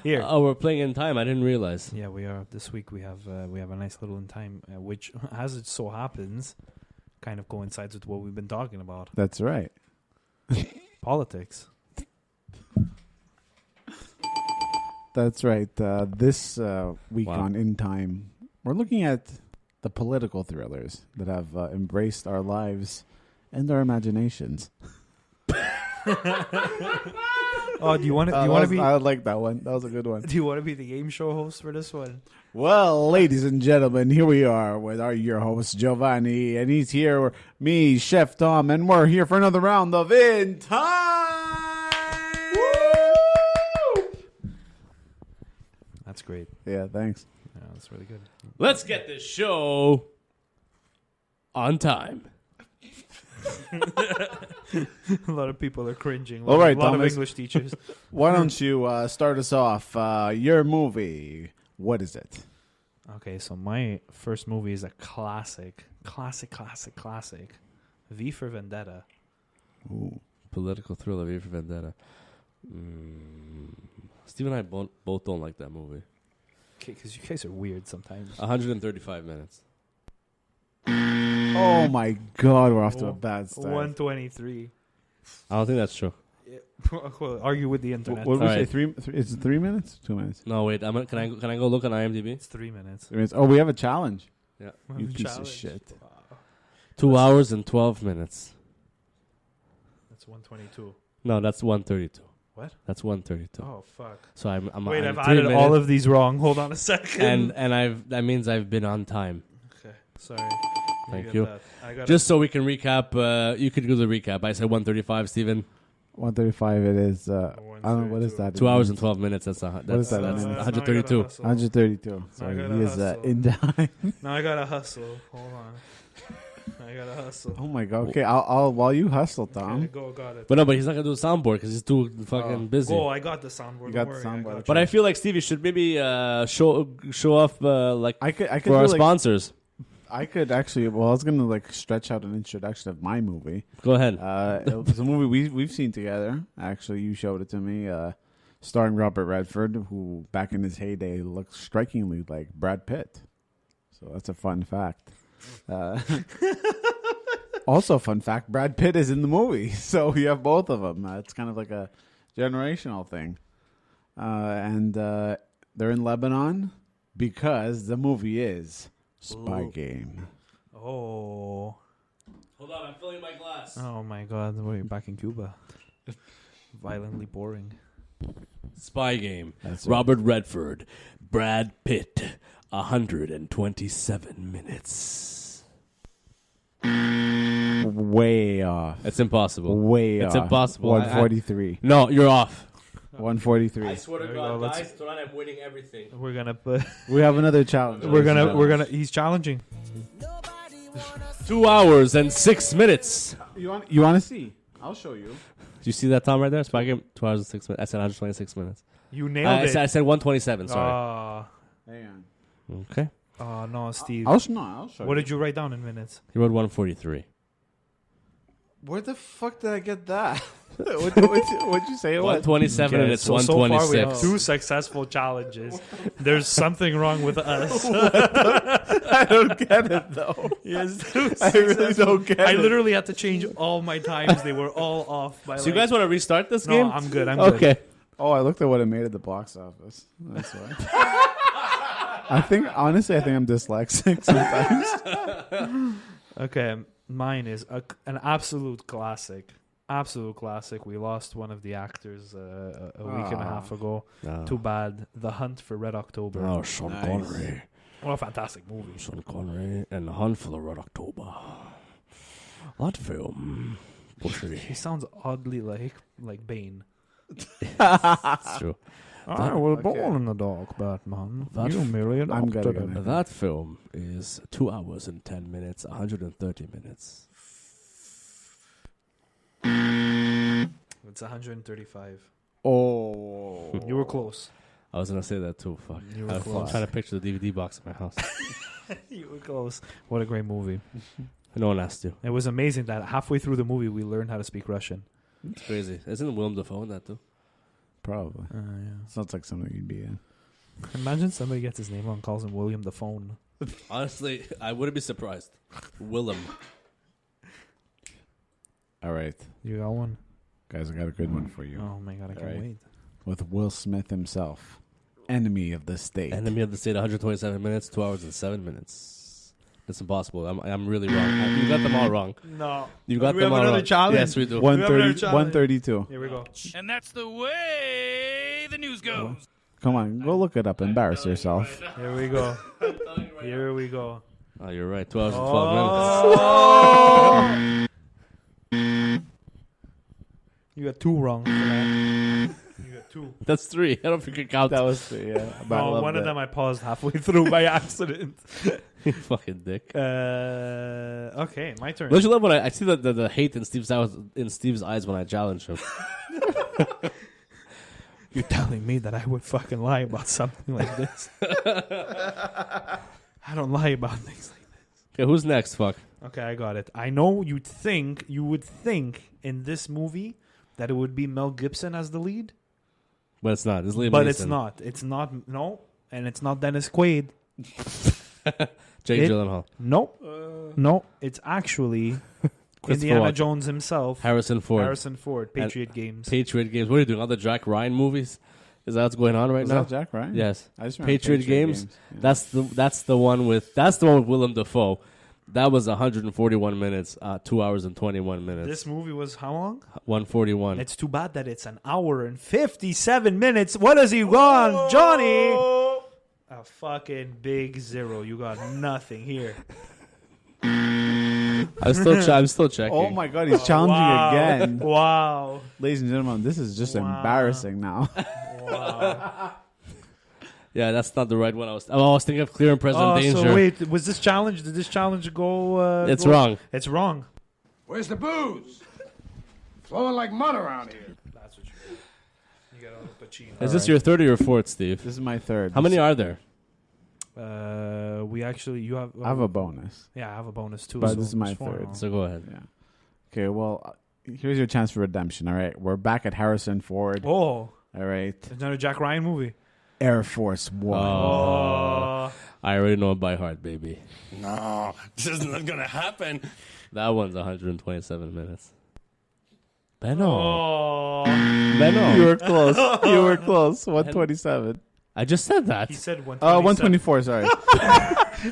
Here. Oh, we're playing in time. I didn't realize. Yeah, we are. This week we have a nice little in time, which, as it so happens, kind of coincides with what we've been talking about. That's right. Politics. That's right. This week Wow. on In Time, we're looking at the political thrillers that have embraced our lives and our imaginations. Oh, do you want to be? I like that one. That was a good one. Do you want to be the game show host for this one? Well, ladies and gentlemen, here we are with your host Giovanni, and he's here with me, Chef Tom, and we're here for another round of In Time. Woo! That's great. Yeah, thanks. Yeah, that's really good. Let's get this show on time. A lot of people are cringing. All right, a lot of Thomas. English teachers. Why don't you start us off? Your movie. What is it? Okay, so my first movie is a classic. V for Vendetta. Ooh. Political thriller, V for Vendetta. Steve and I both don't like that movie. Okay, because you guys are weird sometimes. 135 minutes. Oh my God, we're off to a bad start. 123. I don't think that's true. Well, argue with the internet. What did we All say? right. Three? Is it 3 minutes? 2 minutes. No, wait. Can I go look on IMDb? It's 3 minutes. 3 minutes. Oh, we have a challenge. Yeah. You piece of Challenge. shit. Wow. 2 hours and 12 minutes. That's 122. No, that's 132. What? That's 132. Oh, fuck. So I'm Wait, I'm I've 3 added minutes, all of these wrong. Hold on a second. and that means I've been on time. Okay, sorry. Thank get you. that. I got Just so we can recap, you could do the recap. I said 135, Steven. 135 it is. I don't know, what is that? 2 hours and 12 minutes. That's What is that? that's That's 132. 132. Sorry, gotta he is hustle. in time. Now I gotta hustle. Hold on. I gotta hustle. Oh my God. Okay, I'll while you hustle, Tom. Okay, go, got it. But no, but he's not gonna do a soundboard because he's too fucking busy. Go, I got the soundboard. You don't got the worry, soundboard. I got But you. I feel like Stevie should maybe show off like I could for do our like, sponsors. I could actually. Well, I was gonna like stretch out an introduction of my movie. Go ahead. It was a movie we've seen together. Actually, you showed it to me. Starring Robert Redford, who back in his heyday looked strikingly like Brad Pitt. So that's a fun fact. Also, fun fact: Brad Pitt is in the movie, so you have both of them. It's kind of like a generational thing, and they're in Lebanon because the movie is Spy Ooh. Game. Oh. Hold on, I'm filling my glass. Oh my God. We're back in Cuba. Violently boring. Spy Game. That's Robert Redford, Brad Pitt, 127 minutes. way off. It's impossible. Way It's off. impossible. 143. No, you're off. 143. swear There we go, let's- tonight I'm winning everything. We're gonna put. We have another challenge. We're gonna. He's challenging. 2 hours and 6 minutes. You want to see? I'll show you. Do you see that, Tom, right there? Spy Game, 2 hours and 6 minutes. I said 126 minutes. You nailed I it. said 127, sorry. Hang on. Okay. Oh no, Steve. I'll show What you. did you write down in minutes? He wrote 143. Where the fuck did I get that? What'd you say it was? 127 and it's so far we have 126. 2 successful challenges. There's something wrong with us. I don't get it though. Yes, I really don't get I it. literally had to change all my times. They were all off. By So you guys want to restart this game? No, I'm good. I'm good. Okay. Oh, I looked at what it made at the box office. That's why. Honestly, I think I'm dyslexic sometimes. Okay, mine is an absolute classic. Absolute classic. We lost one of the actors a week and a half ago. No. Too bad. The Hunt for Red October. Oh, Sean Nice. Connery. What a fantastic movie. Sean Connery and The Hunt for the Red October. That film. He Bushy. sounds oddly like Bane. That's true. I was okay. born in the dark, Batman. That- You merely I'm adopted gonna it. go. That film is 2 hours and 10 minutes, 130 minutes. It's 135. Oh, You were close. I was going to say that too. Fuck. You were I'm close. trying to picture the DVD box in my house. You were close. What a great movie. No one asked you. It was amazing that halfway through the movie we learned how to speak Russian. It's crazy. Isn't Willem Dafoe in that too? probably. Yeah. Sounds like something you'd be in. Imagine somebody gets his name wrong and calls him William the Phone. Honestly, I wouldn't be surprised. Willem. All right, You got one? guys, I got a good one for you. Oh my God, I can't Alright. wait. With Will Smith himself, enemy of the state. Enemy of the State, 127 minutes, 2 hours and 7 minutes. It's impossible. I'm really wrong. You got them all wrong. No. You got We them have all another wrong. challenge? Yes, we do. 132. Here we go. And that's the way the news goes. Come on, go look it up. Embarrass yourself. Here we go. Here we go. Oh, you're right. 12 minutes. Oh! You got 2 wrong for that. You got 2. That's 3. I don't think you count That was yeah. No, one of them I paused halfway through by accident. You fucking dick. Okay, my turn. Don't you love when I see the hate in Steve's eyes when I challenge him? You're telling me that I would fucking lie about something like this? I don't lie about things like this. Okay, who's next? Fuck. Okay, I got it. I know you would think in this movie that it would be Mel Gibson as the lead, But it's not. It's Liam but Neeson. it's not. It's not. No, and it's not Dennis Quaid. Jake Gyllenhaal. Nope. No, it's actually Indiana Walken. Jones himself. Harrison Ford. Harrison Ford. Patriot Games. Patriot Games. What are you doing? Other Jack Ryan movies? Is that what's going on right Is now? that Jack Ryan? Yes. I just remember Patriot Games. Yeah. That's the one with Willem Dafoe. That was 141 minutes, 2 hours and 21 minutes. This movie was how long? 141. It's too bad that it's an hour and 57 minutes. What has he gone, Johnny? A fucking big 0. You got nothing here. I'm still checking. Oh my god, he's challenging Wow. again. Wow. Ladies and gentlemen, this is just Wow. embarrassing now. Wow. Yeah, that's not the right one. I was thinking of Clear and Present Oh, Danger. so wait, was this challenge? Did this challenge go? It's go- wrong. It's wrong. Where's the booze? Flowing like mud around here. That's what you got. A Pacino. Is this your third or your fourth, Steve? This is my third. How many are there? We actually, you have. I have a bonus. Yeah, I have a bonus too. But so this is my there's 4 third. now. So go ahead. Yeah. Okay, well, here's your chance for redemption, all right? We're back at Harrison Ford. Oh, All right. it's another Jack Ryan movie. Air Force One. Oh, I already know it by heart, baby. No, this is not gonna happen. That one's 127 minutes. Benno. oh. Benno. You were close. You were close. 127. I just said that. He said 124, sorry.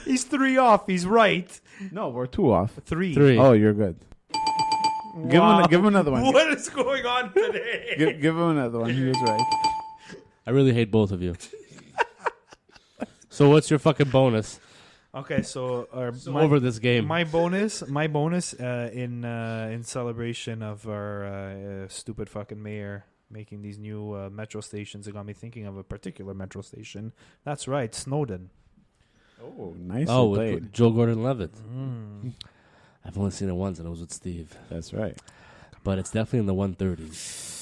He's 3 off. He's right. No, we're 2 off. 3. 3. Oh, you're good. Wow. Give him another one. What is going on today? Give him another one. He was right. I really hate both of you. So what's your fucking bonus? Okay, so Over this game. my bonus in celebration of our stupid fucking mayor making these new metro stations. It got me thinking of a particular metro station. That's right, Snowden. Oh, nice. Oh, with played. Joe Gordon-Levitt. Mm. I've only seen it once, and it was with Steve. That's right. But it's definitely in the 130s.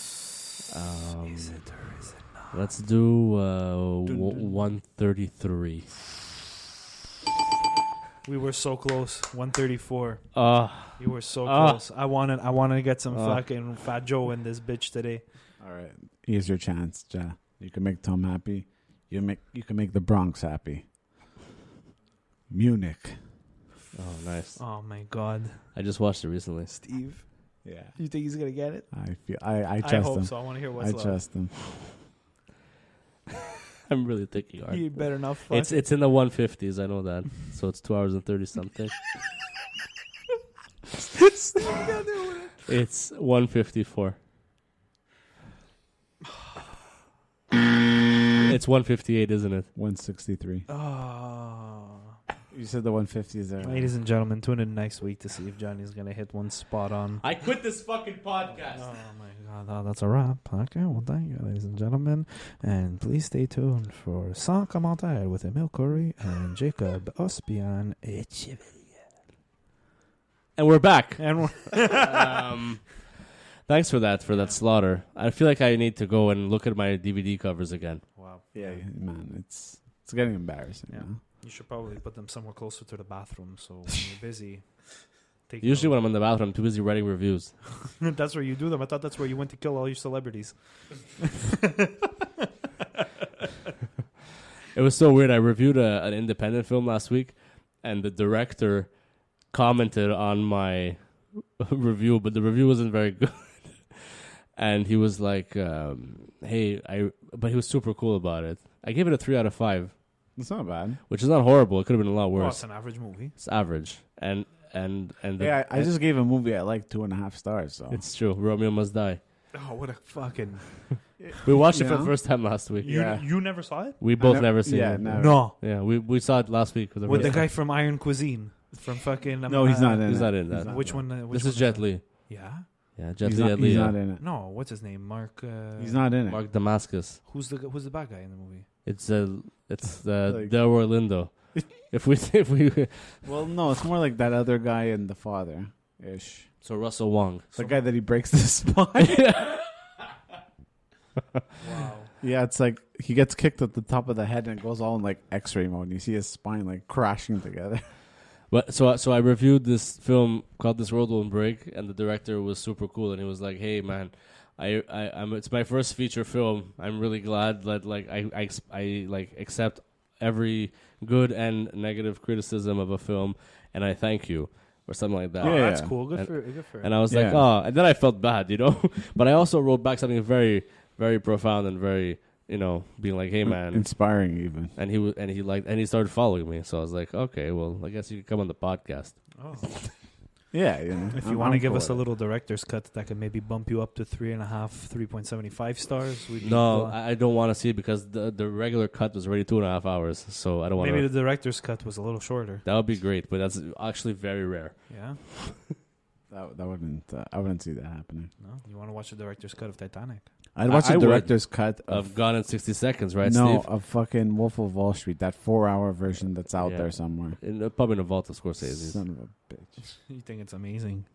Is it or is it not? Let's do dun. 133. We were so close. 134. You were so Ah. close. I wanted to get some Ah. fucking Fat Joe in this bitch today. All right. Here's your chance, Ja. You can make Tom happy. You can make the Bronx happy. Munich. Oh, nice. Oh my god, I just watched it recently. Steve. Yeah. You think he's gonna get it? I I trust hope him. so. I want to hear what's I left. trust him. I'm really thinking hard. You better not fuck. It's in the 150s. I know that. So it's 2 hours and 30 something. It's 154. It's 158, isn't it? 163. Oh. You said the 150s there. Ladies and gentlemen, tune in next week to see if Johnny's gonna hit one spot on. I quit this fucking podcast. Oh my god, that's a wrap. Okay, well thank you, ladies and gentlemen. And please stay tuned for Sans Commentaire with Emile Curry and Jacob Ospian. And we're back. And we're Thanks for that slaughter. I feel like I need to go and look at my DVD covers again. wow. Yeah, man, it's getting embarrassing. Yeah. Now. You should probably put them somewhere closer to the bathroom so when you're busy. Usually when I'm in the bathroom, I'm too busy writing reviews. That's where you do them. I thought that's where you went to kill all your celebrities. It was so weird. I reviewed an independent film last week, and the director commented on my review, but the review wasn't very good. And he was like, but he was super cool about it. I gave it a 3 out of 5. It's not bad. which is not horrible. It could have been a lot Well, worse. it's an average movie. It's average, and the, Yeah, I just gave a movie I like 2.5 stars. So it's true. Romeo Must Die. Oh, what a fucking... We watched it You for the know? first time last week. Yeah. You never saw it? We both nev- never seen yeah, it. never. No. Yeah, we saw it last week with the With the first guy time. from Iron Cuisine. From fucking... no, he's not in He's it. not in that. not Which in one? it. Which This is one Jet Li. Yeah? Yeah, Jet He's Li. not, he's not in it. No, what's his name? Mark... He's not in it. Mark Damascus. Who's the bad guy in the movie? It's Like- Delroy Lindo. if we Well, no, it's more like that other guy and the father ish. so Russell Wong. The guy that he breaks the spine. Wow. Yeah, it's like he gets kicked at the top of the head and it goes all in like X-ray mode. And you see his spine like crashing together. But so I reviewed this film called This World Won't Break, and the director was super cool, and he was like, "Hey man, I'm it's my first feature film. I'm really glad that like I like accept every good and negative criticism of a film, and I thank you." Or something like that. Oh, Yeah, that's yeah. cool. Good And- for it. And I was Yeah. like, oh, and then I felt bad, you know. But I also wrote back something very, very profound and very, you know, being like, hey man, Inspiring even. and he started following me. So I was like, okay, well, I guess you could come on the podcast. Oh. Yeah, you know. If you I'm- want to I'm give for us a it. little director's cut that could maybe bump you up to 3.5, 3.75 stars. We'd be No, glad. I don't want to see it because the regular cut was already 2.5 hours. So I don't want Maybe to. the director's cut was a little shorter. That would be great, but that's actually very rare. Yeah? That wouldn't. I wouldn't see that happening. No? You want to watch the director's cut of Titanic? I'd watch I the would. director's cut Of Gone in 60 Seconds, right, no, Steve? of fucking Wolf of Wall Street, that 4-hour version that's out Yeah. there somewhere. Probably in the vault of Scorsese's. Son of a bitch. You think it's amazing?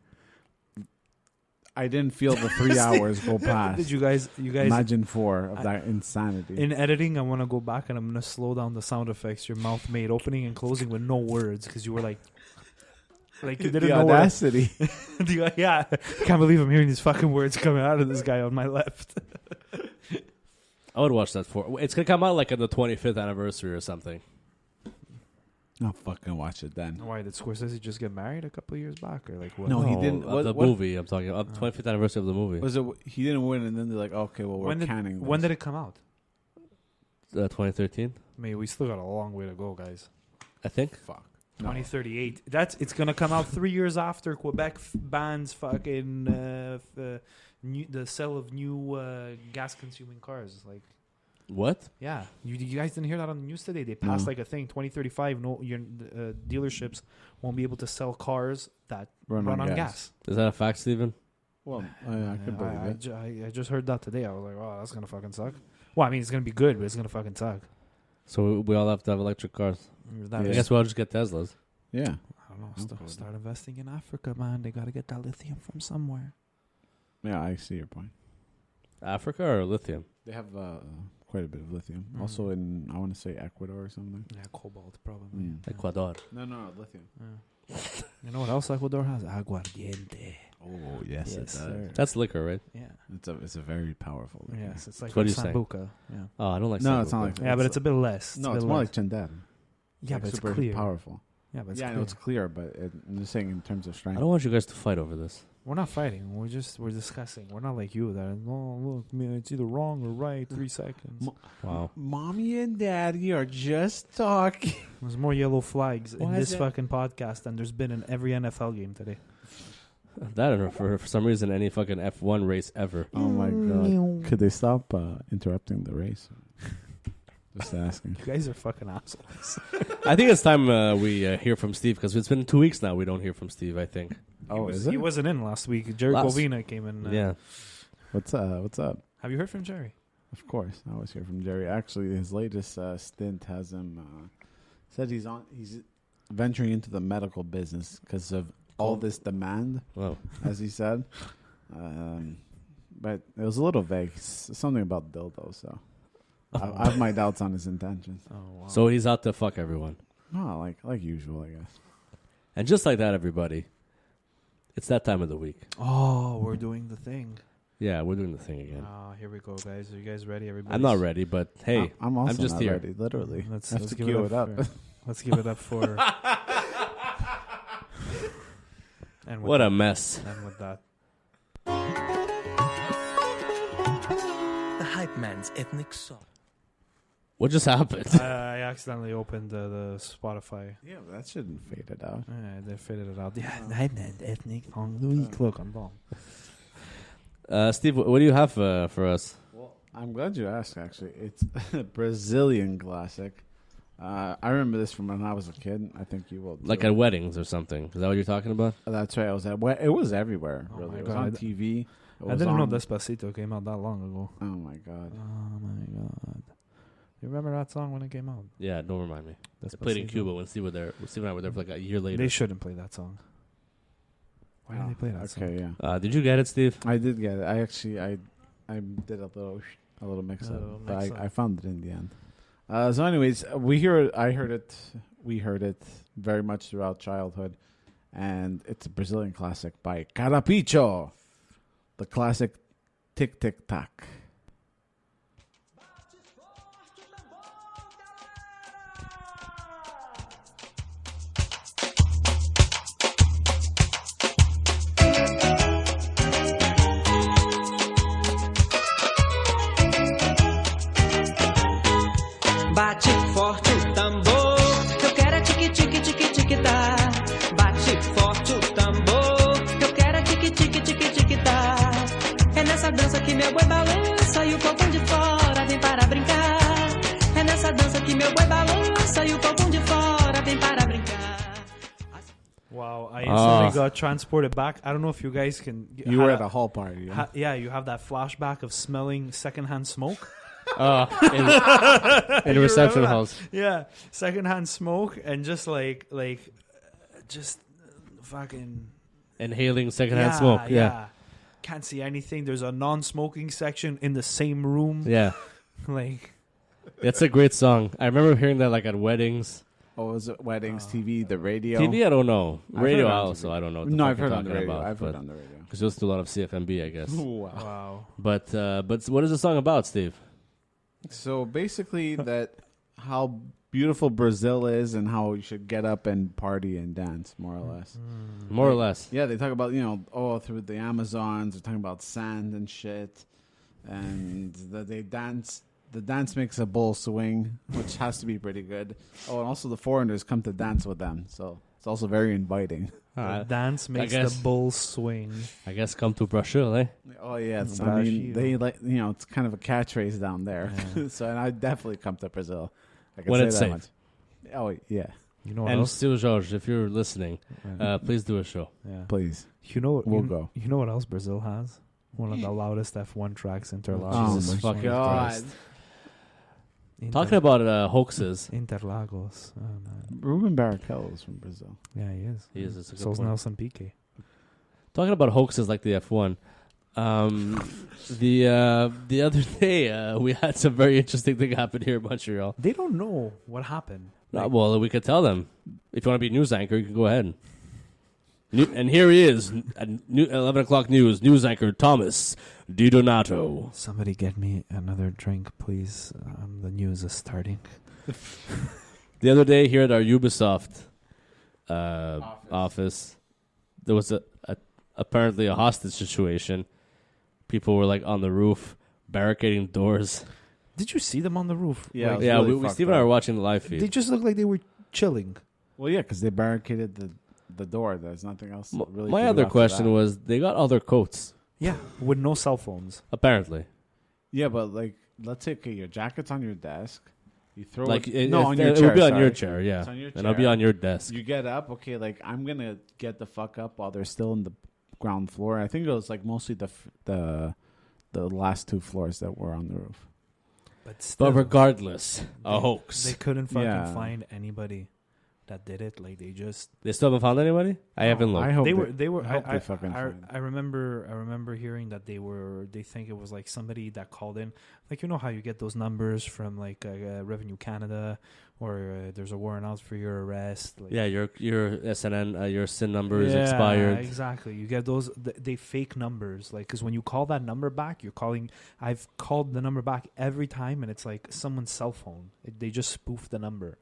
I didn't feel the 3 hours go past. Did you guys Imagine 4 of I- that insanity. in editing? I want to go back and I'm gonna slow down the sound effects your mouth made opening and closing with no words because you were like you didn't the know what audacity. yeah, can't believe I'm hearing these fucking words coming out of this guy on my left. I would watch that for. It's gonna come out like on the 25th anniversary or something. I'll fucking watch it then. Why did Scorsese just get married a couple of years back or like what? No, he didn't. Of What- the what- movie I'm talking about. 25th anniversary of the movie. Was it he didn't win and then they're like, okay, well, we're When did canning when this. did it come out? 2013, I mean, we still got a long way to go, guys. I think. Fuck. No. 2038. It's gonna come out 3 years after Quebec bans fucking the sale of new gas consuming cars. Like, What? yeah, you guys didn't hear that on the news today? They passed No. like a thing 2035. No, your dealerships won't be able to sell cars that run on gas. Is that a fact, Steven? Well, I could believe it. I just heard that today. I was like, wow, that's gonna fucking suck. Well, I mean, it's gonna be good, but it's gonna fucking suck. So we all have to have electric cars. That Yeah. I guess we'll all just get Teslas. Yeah. I don't know. I'm cool with Start investing in Africa, man. They gotta get that lithium from somewhere. Yeah, I see your point. Africa or lithium? They have quite a bit of lithium. Mm. Also in, I want to say Ecuador or something. Yeah, cobalt probably. Mm. Ecuador. No, lithium. Yeah. You know what else Ecuador has? Aguardiente. Oh, yes, it does. sir. That's liquor, right? Yeah. It's a very powerful liquor. Yes, it's like What are you saying? Sambuca. Yeah. Oh, I don't like. No, it's Sambuca. not like that. Yeah, but it's a bit less. No, a it's bit more less. like Chandel. Yeah, Like but it's super clear. powerful. Yeah, but it's Yeah, I clear. know it's clear, but I'm just saying in terms of I strength. don't want you guys to fight over this. We're not fighting. We're discussing. We're not like you that. Oh, look, man, it's either wrong or right. 3 seconds. Wow. Mommy and Daddy are just talking. There's more yellow flags in Why is this it- fucking podcast than there's been in every NFL game today. That or for some reason any fucking F1 race ever. Oh my god! Could they stop interrupting the race? Just asking. You guys are fucking assholes. I think it's time we hear from Steve because it's been 2 weeks now we don't hear from Steve. I think. Oh, he is it? He wasn't in last week. Jerry Last- Govina came in. Yeah. What's up? Have you heard from Jerry? Of course, I always hear from Jerry. Actually, his latest stint has him said he's venturing into the medical business because of all this demand, Wow. as he said. But it was a little vague. Something about dildo. So I have my doubts on his intentions. Oh, wow. So he's out to fuck everyone. No, like usual, I guess. And just like that, everybody, it's that time of the week. Oh, we're doing the thing. Yeah, we're doing the thing again. Here we go, guys. Are you guys ready? Everybody? I'm not ready, but hey, I'm also I'm just not here. ready. Literally, Let's I have to give cue it up. for- let's give it up for. And with What that, a mess. And with that, The Hype Man's Ethnic Song. What just happened? I accidentally opened the Spotify. Yeah, but that shouldn't fade it out. Yeah, they faded it out. Yeah, ethnic look on bomb. Steve, what do you have for us? Well, I'm glad you asked, actually. It's a Brazilian classic. I remember this from when I was a kid. I think you will, too. Like at weddings or something. Is that what you're talking about? That's right. I was at. It was everywhere, Oh really. my It was God. on TV. I didn't know Despacito came out that long ago. Oh, my God. Oh my god! You remember that song when it came out? Yeah, don't remind me. They played in Despacito. Cuba when Steve and I were there for like a year later. They shouldn't play that song. Why did they play that song? Okay, yeah. Did you get it, Steve? I did get it. I actually, I did a little mix up, but I found it in the end. So, anyways, we heard it very much throughout childhood, and it's a Brazilian classic by Carapicho, the classic Tic Tic Tac. Bate forte o tambor, eu quero é tique tique tique tique tá. Bate forte o tambor, eu quero é tique tique tique tique tá. É nessa dança que meu boi balança e o povão de fora vem para brincar. É nessa dança que meu boi balança e o povão de fora vem para brincar. Wow, I instantly got transported back. I don't know if you guys can. You were at a hall party. Yeah? Yeah, you have that flashback of smelling secondhand smoke. In the reception halls. Yeah, secondhand smoke and just just fucking Inhaling secondhand smoke. Yeah. Can't see anything. There's a non-smoking section in the same room. Yeah. Like, It's a great song. I remember hearing that like at weddings. Oh, was it weddings, TV, the radio? TV, I don't know. I've Radio, heard it on also, TV. I don't know. No, I've heard on the radio. I've heard Because on the radio. you listen to a lot of CFMB, I guess. Wow. wow. But what is the song about, Steve? So basically, that how beautiful Brazil is and how you should get up and party and dance, more or less. More or less. Yeah, they talk about, through the Amazons, they're talking about sand and shit. And they dance. The dance makes a bull swing, which has to be pretty good. Oh, and also the foreigners come to dance with them. So it's also very inviting. The dance makes guess- the bull swing. I guess come to Brazil, eh? Oh, yeah. I Brazil. mean, they it's kind of a catchphrase down there. Yeah. So, and I definitely come to Brazil. I can When say it's that safe. much. Oh, yeah. You know what And else? still, George, if you're listening, please do a show. Yeah. Please. You know, We'll go. You know what else Brazil has? One of the loudest F1 tracks, Interlagos. Oh, Jesus my fucking God. Christ. Talking about hoaxes. Interlagos. Oh, man. Ruben Barrichello is from Brazil. Yeah, he is. He is, it's a good So's point. Nelson Piquet. Talking about hoaxes like the F1. The other day, we had some very interesting thing happen here in Montreal. They don't know what happened. Well, we could tell them. If you want to be a news anchor, you can go ahead. And here he is, at 11 o'clock news anchor Thomas DiDonato. Somebody get me another drink, please. The news is starting. The other day here at our Ubisoft office, there was apparently a hostage situation. People were like on the roof, barricading doors. Did you see them on the roof? Yeah, Like, it Yeah, really we fucked Steve and I up. were watching the live they feed. just looked like they were chilling. Well, yeah, because they barricaded the door. There's nothing else really. My to do other after question that. was, they got all their coats, Yeah, with no cell phones. apparently. Yeah, but like, let's say, okay, your jacket's on your desk. You throw Like, it. no, On your it chair. would be on sorry. your chair, yeah. It's on your And I'll be chair. on your desk. You get up, okay, like, I'm going to get the fuck up while they're still in the ground floor. I think it was like mostly the last two floors that were on the roof. But still, But regardless, a they hoax. couldn't fucking Yeah. find anybody that did it. Like, they just... They still haven't found anybody? I haven't looked. I hope They were. I hope I they fucking find. I remember hearing that they think it was like somebody that called in, like, you know how you get those numbers from like Revenue Canada, or there's a warrant out for your arrest. Like, Yeah, your SNN, your SIN number is expired. Exactly. You get those. They fake numbers, like, because when you call that number back, you're calling. I've called the number back every time, and it's like someone's cell phone. They just spoof the number.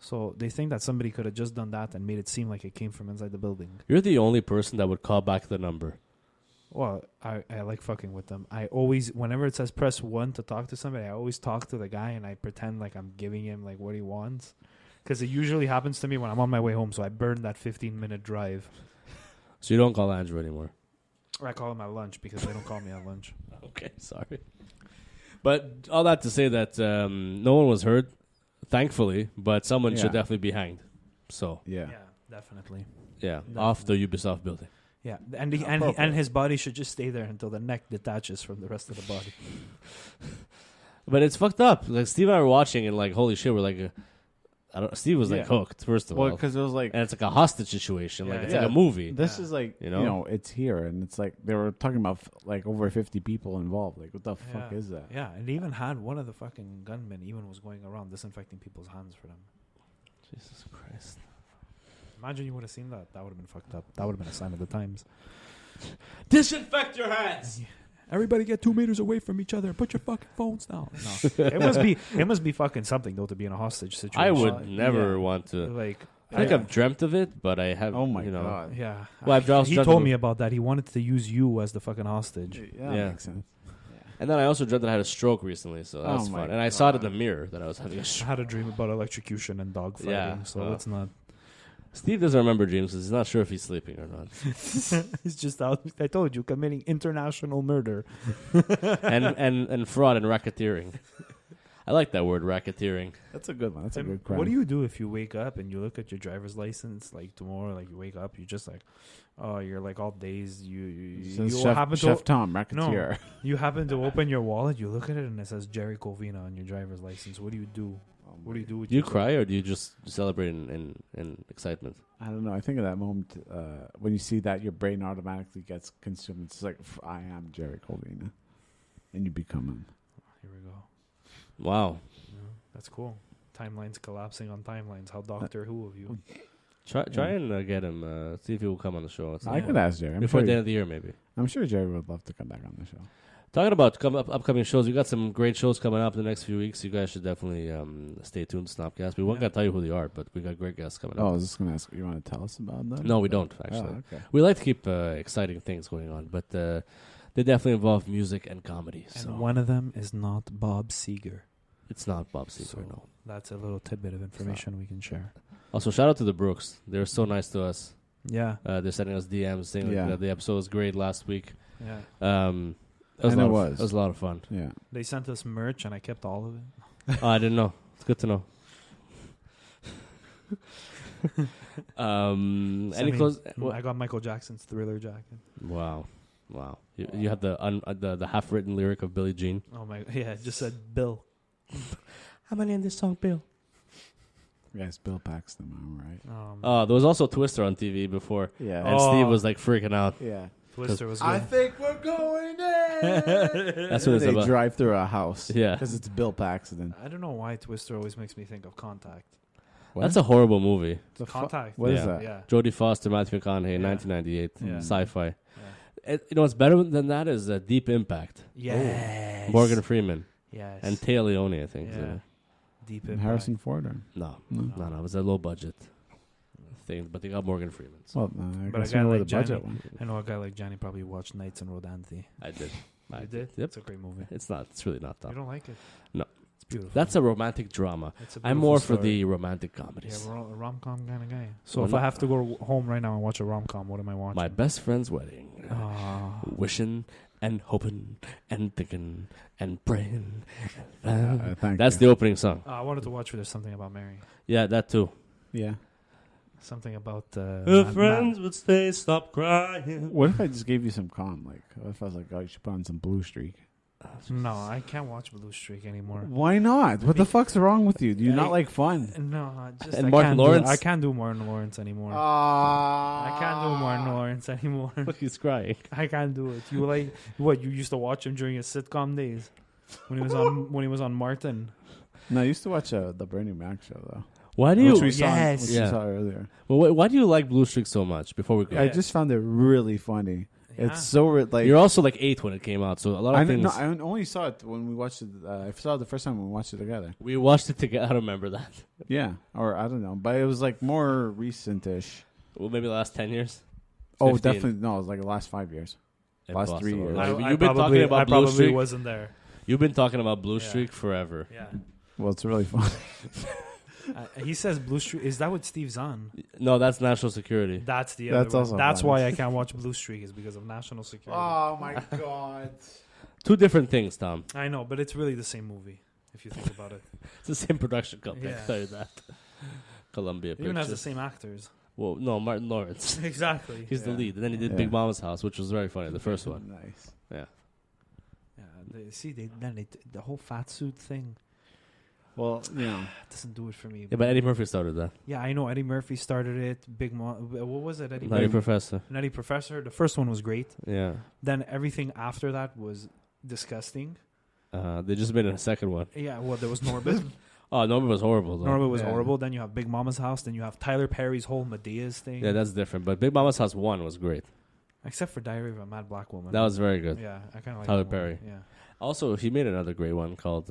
So they think that somebody could have just done that and made it seem like it came from inside the building. You're the only person that would call back the number. Well, I like fucking with them. I always, whenever it says press 1 to talk to somebody, I always talk to the guy and I pretend like I'm giving him like what he wants. Because it usually happens to me when I'm on my way home, so I burn that 15-minute drive. So you don't call Andrew anymore? Or I call him at lunch because they don't call me at lunch. Okay, sorry. But all that to say that no one was hurt, thankfully, but someone should definitely be hanged. So, Yeah. Yeah, definitely. off the Ubisoft building. Yeah, and his body should just stay there until the neck detaches from the rest of the body. But it's fucked up. Like, Steve and I were watching and, like, holy shit, we're like... Steve was, like, hooked, first of all. Well, because it was like... And it's like a hostage situation. Like, it's Yeah. like a movie. This is like, You know? it's here. And it's like, they were talking about like over 50 people involved. Like, what the fuck is that? Yeah, and they even had one of the fucking gunmen even was going around disinfecting people's hands for them. Jesus Christ. Imagine you would have seen that. That would have been fucked up. That would have been a sign of the times. Disinfect your hands! Everybody get 2 meters away from each other and put your fucking phones down. No. it must be fucking something though to be in a hostage situation. I would never want to... like I think I've dreamt of it, but I have... Oh my you know, God. yeah. Well, I've also he dreamt told of- me about that. He wanted to use you as the fucking hostage. Yeah, that Yeah. makes sense. And then I also dreamt that I had a stroke recently, so that's Oh my fun. And I saw it in God. the mirror that I was having a I stroke. had a dream about electrocution and dog fighting, Yeah, so well. let's not. Steve doesn't remember dreams because he's not sure if he's sleeping or not. He's just out. I told you, committing international murder. and fraud and racketeering. I like that word, racketeering. That's a good one. That's a And good crime. what do you do if you wake up and you look at your driver's license like tomorrow? Like you wake up, you just like, oh, you're like all dazed. You Says happen Chef Tom, racketeer. No, you happen to open your wallet, you look at it, and it says Jerry Covina on your driver's license. What do you do? What do you do with Do you yourself? cry or do you just celebrate in excitement? I don't know. I think of that moment when you see that, your brain automatically gets consumed. It's like, I am Jerry Colvina. And you become him. Here we go. Wow. Yeah, that's cool. Timelines collapsing on timelines. How Doctor Who of you? Try and get him. See if he will come on the show. I could ask Jerry. Before the end of the year, maybe. I'm sure Jerry would love to come back on the show. Talking about upcoming shows, we got some great shows coming up in the next few weeks. You guys should definitely stay tuned to Snobcast. We won't gonna tell you who they are, but we got great guests coming Oh, I up. was just going to ask, you want to tell us about them? No, we don't, actually. Oh, okay. We like to keep exciting things going on, but they definitely involve music and comedy. And So one of them is not Bob Seger. it's not Bob Seger, So no. that's a little tidbit of information we can share. Also, shout out to the Brooks. They were so nice to us. Yeah, They're sending us DMs saying like, Yeah. that the episode was great last week. yeah. It was And a lot it of- was. It was a lot of fun. Yeah. They sent us merch, and I kept all of it. Oh, I didn't know. It's good to know. Send Any me- close? I got Michael Jackson's Thriller jacket. Wow. You had the half-written lyric of Billie Jean. Oh my! Yeah, it just said Bill. How many in this song, Bill? Yes, Bill Paxton, am I right? There was also Twister on TV before. Yeah. And Steve was like freaking out. Yeah. Twister was good. I think we're going in. That's what it's They about. drive through a house. Yeah. Because it's Bill Paxton. I don't know why Twister always makes me think of Contact. What? That's a horrible movie. The Contact. What is Yeah. that? Yeah. Jodie Foster, Matthew McConaughey, Yeah. 1998, Yeah. sci-fi. Yeah. You know what's better than that is Deep Impact. Yes. Morgan Freeman Yes. and Taya Leone, I think. Yeah. Deep And Impact. Harrison Ford? Or? No, No. no, it was a low budget thing, but they got Morgan Freeman. So Well, I But a guess guy you know where like the budget Johnny- went. I know a guy like Johnny probably watched Nights in Rodanthe. I did. You did? Yep. It's a great movie. It's not. It's really not You tough. don't like it? No. It's beautiful. That's a romantic drama. It's a I'm beautiful more for story. the romantic Yeah, comedies. a rom-com kind of guy. So Well, if no- I have to go home right now and watch a rom-com, what am I watching? My best friend's wedding. Ah. Wishing and hoping and thinking and praying. Thank That's you. the opening song. I wanted to watch There's Something About Mary. Yeah, that too. Yeah. Something about... would stay, stop crying. What if I just gave you some calm? Like, what if I was like, oh, you should put on some Blue Streak? No, I can't watch Blue Streak anymore. Why not? What the fuck's wrong with you? Do you not like fun? No, just And I Martin can't Lawrence? I can't do Martin Lawrence anymore. I I can't do Martin Lawrence anymore. Look, he's crying. I can't do it. You like what? You used to watch him during his sitcom days when he was on Martin. No, I used to watch the Bernie Mac show, though. Why do you? Which we saw, Yes. which Yeah. we saw earlier. Well, why do you like Blue Streak so much? Before we go, I just found it really funny. Yeah. It's so like you're also like 8 when it came out, so a lot of I things. no, I only saw it when we watched it. I saw it the first time when we watched it together. We watched it together. I don't remember that. Yeah, or I don't know, but it was like more recent-ish. Well, maybe the last 10 years. Oh, 15. definitely no. It was like the last 5 years. Last 3 years. You've been talking about Blue probably Streak. wasn't there. You've been talking about Blue Yeah. Streak forever. Yeah. Well, it's really fun. He says Blue Streak. Is that what Steve Zahn? No, that's national security. That's the That's other also one. That's fun. why I can't watch Blue Streak is because of national security. Oh my god. Two different things, Tom. I know, but it's really the same movie if you think about it. It's the same production company. I Yeah. can tell you that. Columbia It even has the Pictures. same actors. Well, no, Martin Lawrence. Exactly. He's the Yeah. lead. And then he did Yeah. Big Mama's House, which was very funny. The first one. Nice. Yeah. Yeah, the whole fat suit thing Well, doesn't do it for me. Yeah, but Eddie Murphy started that. Yeah, I know Eddie Murphy started it. What was it? Eddie Nutty Murphy. Professor. Nutty Professor. The first one was great. Yeah. Then everything after that was disgusting. They just made a second one. Yeah, well, there was Norbit. Oh, Norbit was horrible, though. Norbit was Yeah. horrible. Then you have Big Mama's House. Then you have Tyler Perry's whole Medea's thing. Yeah, that's different. But Big Mama's House 1 was great. Except for Diary of a Mad Black Woman. That was very good. Yeah, I kind of like Tyler that one. Perry. Yeah. Also, he made another great one called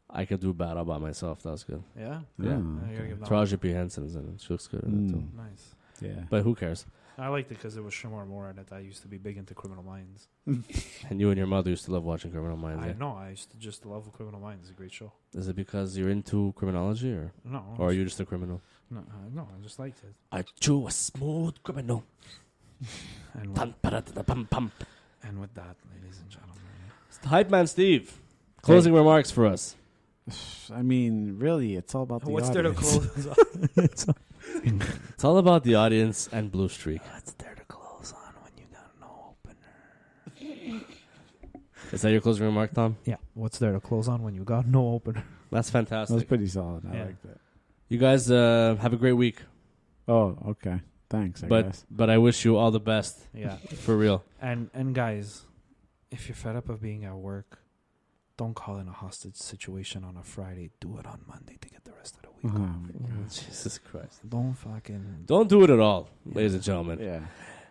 I Can Do Bad All By Myself. That was good. Yeah? Yeah. I gotta give that one. Taraji P. Henson's in it. She looks good in it, too. Nice. Yeah. But who cares? I liked it because it was Shamar Moore in it. I used to be big into Criminal Minds. And you and your mother used to love watching Criminal Minds. I Yeah? know. I used to just love Criminal Minds. It's a great show. Is it because you're into criminology, or No. are you just a criminal? No, I just liked it. I chew a smooth criminal. And with, Pum, pa-da-da-da-pum, pum. and with that, ladies and gentlemen. Hype Man Steve, closing remarks for us. I mean, really, it's all about the What's there to audience. close on? It's all about the audience and Blue Streak. What's there to close on when you got no opener? Is that your closing remark, Tom? Yeah. What's there to close on when you got no opener? That's That was fantastic. pretty solid. I Yeah. like that. You guys have a great week. Oh, okay. Thanks, I guess. But I wish you all the best, Yeah. for real. And guys, if you're fed up of being at work, don't call in a hostage situation on a Friday. Do it on Monday to get the rest of the week. Oh, my God. Jesus Christ. Don't fucking... Don't do it at all, ladies and gentlemen. Yeah.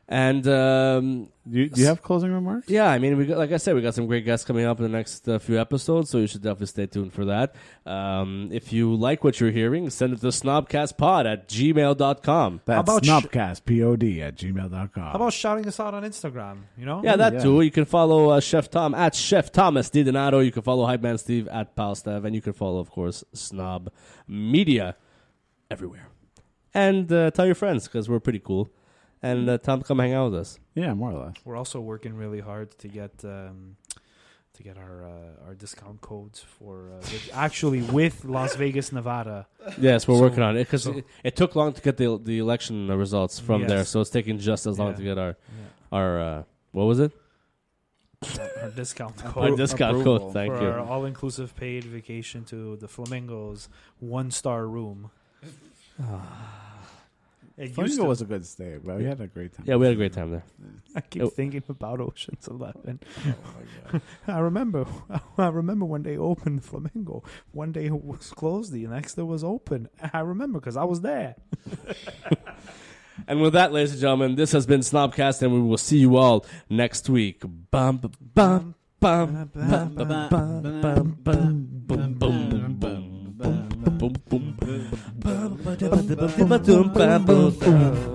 And Do you have closing remarks? yeah, I mean, like I said, we got some great guests coming up in the next few episodes, so you should definitely stay tuned for that. If you like what you're hearing, send it to snobcastpod@gmail.com. That's about snobcastpod@gmail.com. How about shouting us out on Instagram, you know? Yeah, that Yeah. too. You can follow Chef Tom at Chef Thomas Di Donato. You can follow Hype Man Steve at Palstev, and you can follow, of course, Snob Media everywhere. And tell your friends, because we're pretty cool. And Tom, come hang out with us. Yeah, more or less. We're also working really hard to get our discount codes for with Las Vegas, Nevada. Yes, we're So- working on it because so- it took long to get the election results from Yes. there, so it's taking just as long Yeah. to get Yeah. our what was it? Our discount Our code discount approval. code. Thank for you. our all-inclusive paid vacation to the Flamingos, 1-star room. It used Flamingo to- was a good stay, but we had a great time. Yeah, we had a great time there. I keep it- thinking about Ocean's 11. Oh, my God. I remember when they opened Flamingo. One day it was closed, the next day was open. I remember because I was there. And with that, ladies and gentlemen, this has been Snobcast, and we will see you all next week. Bum, bum, bum, bum, bum, bum, bum, bum, bum, boom, boom, boom, boom, boom, boom, boom, boom, boom, boom, boom, boom, boom, boom, boom, boom, boom, boom.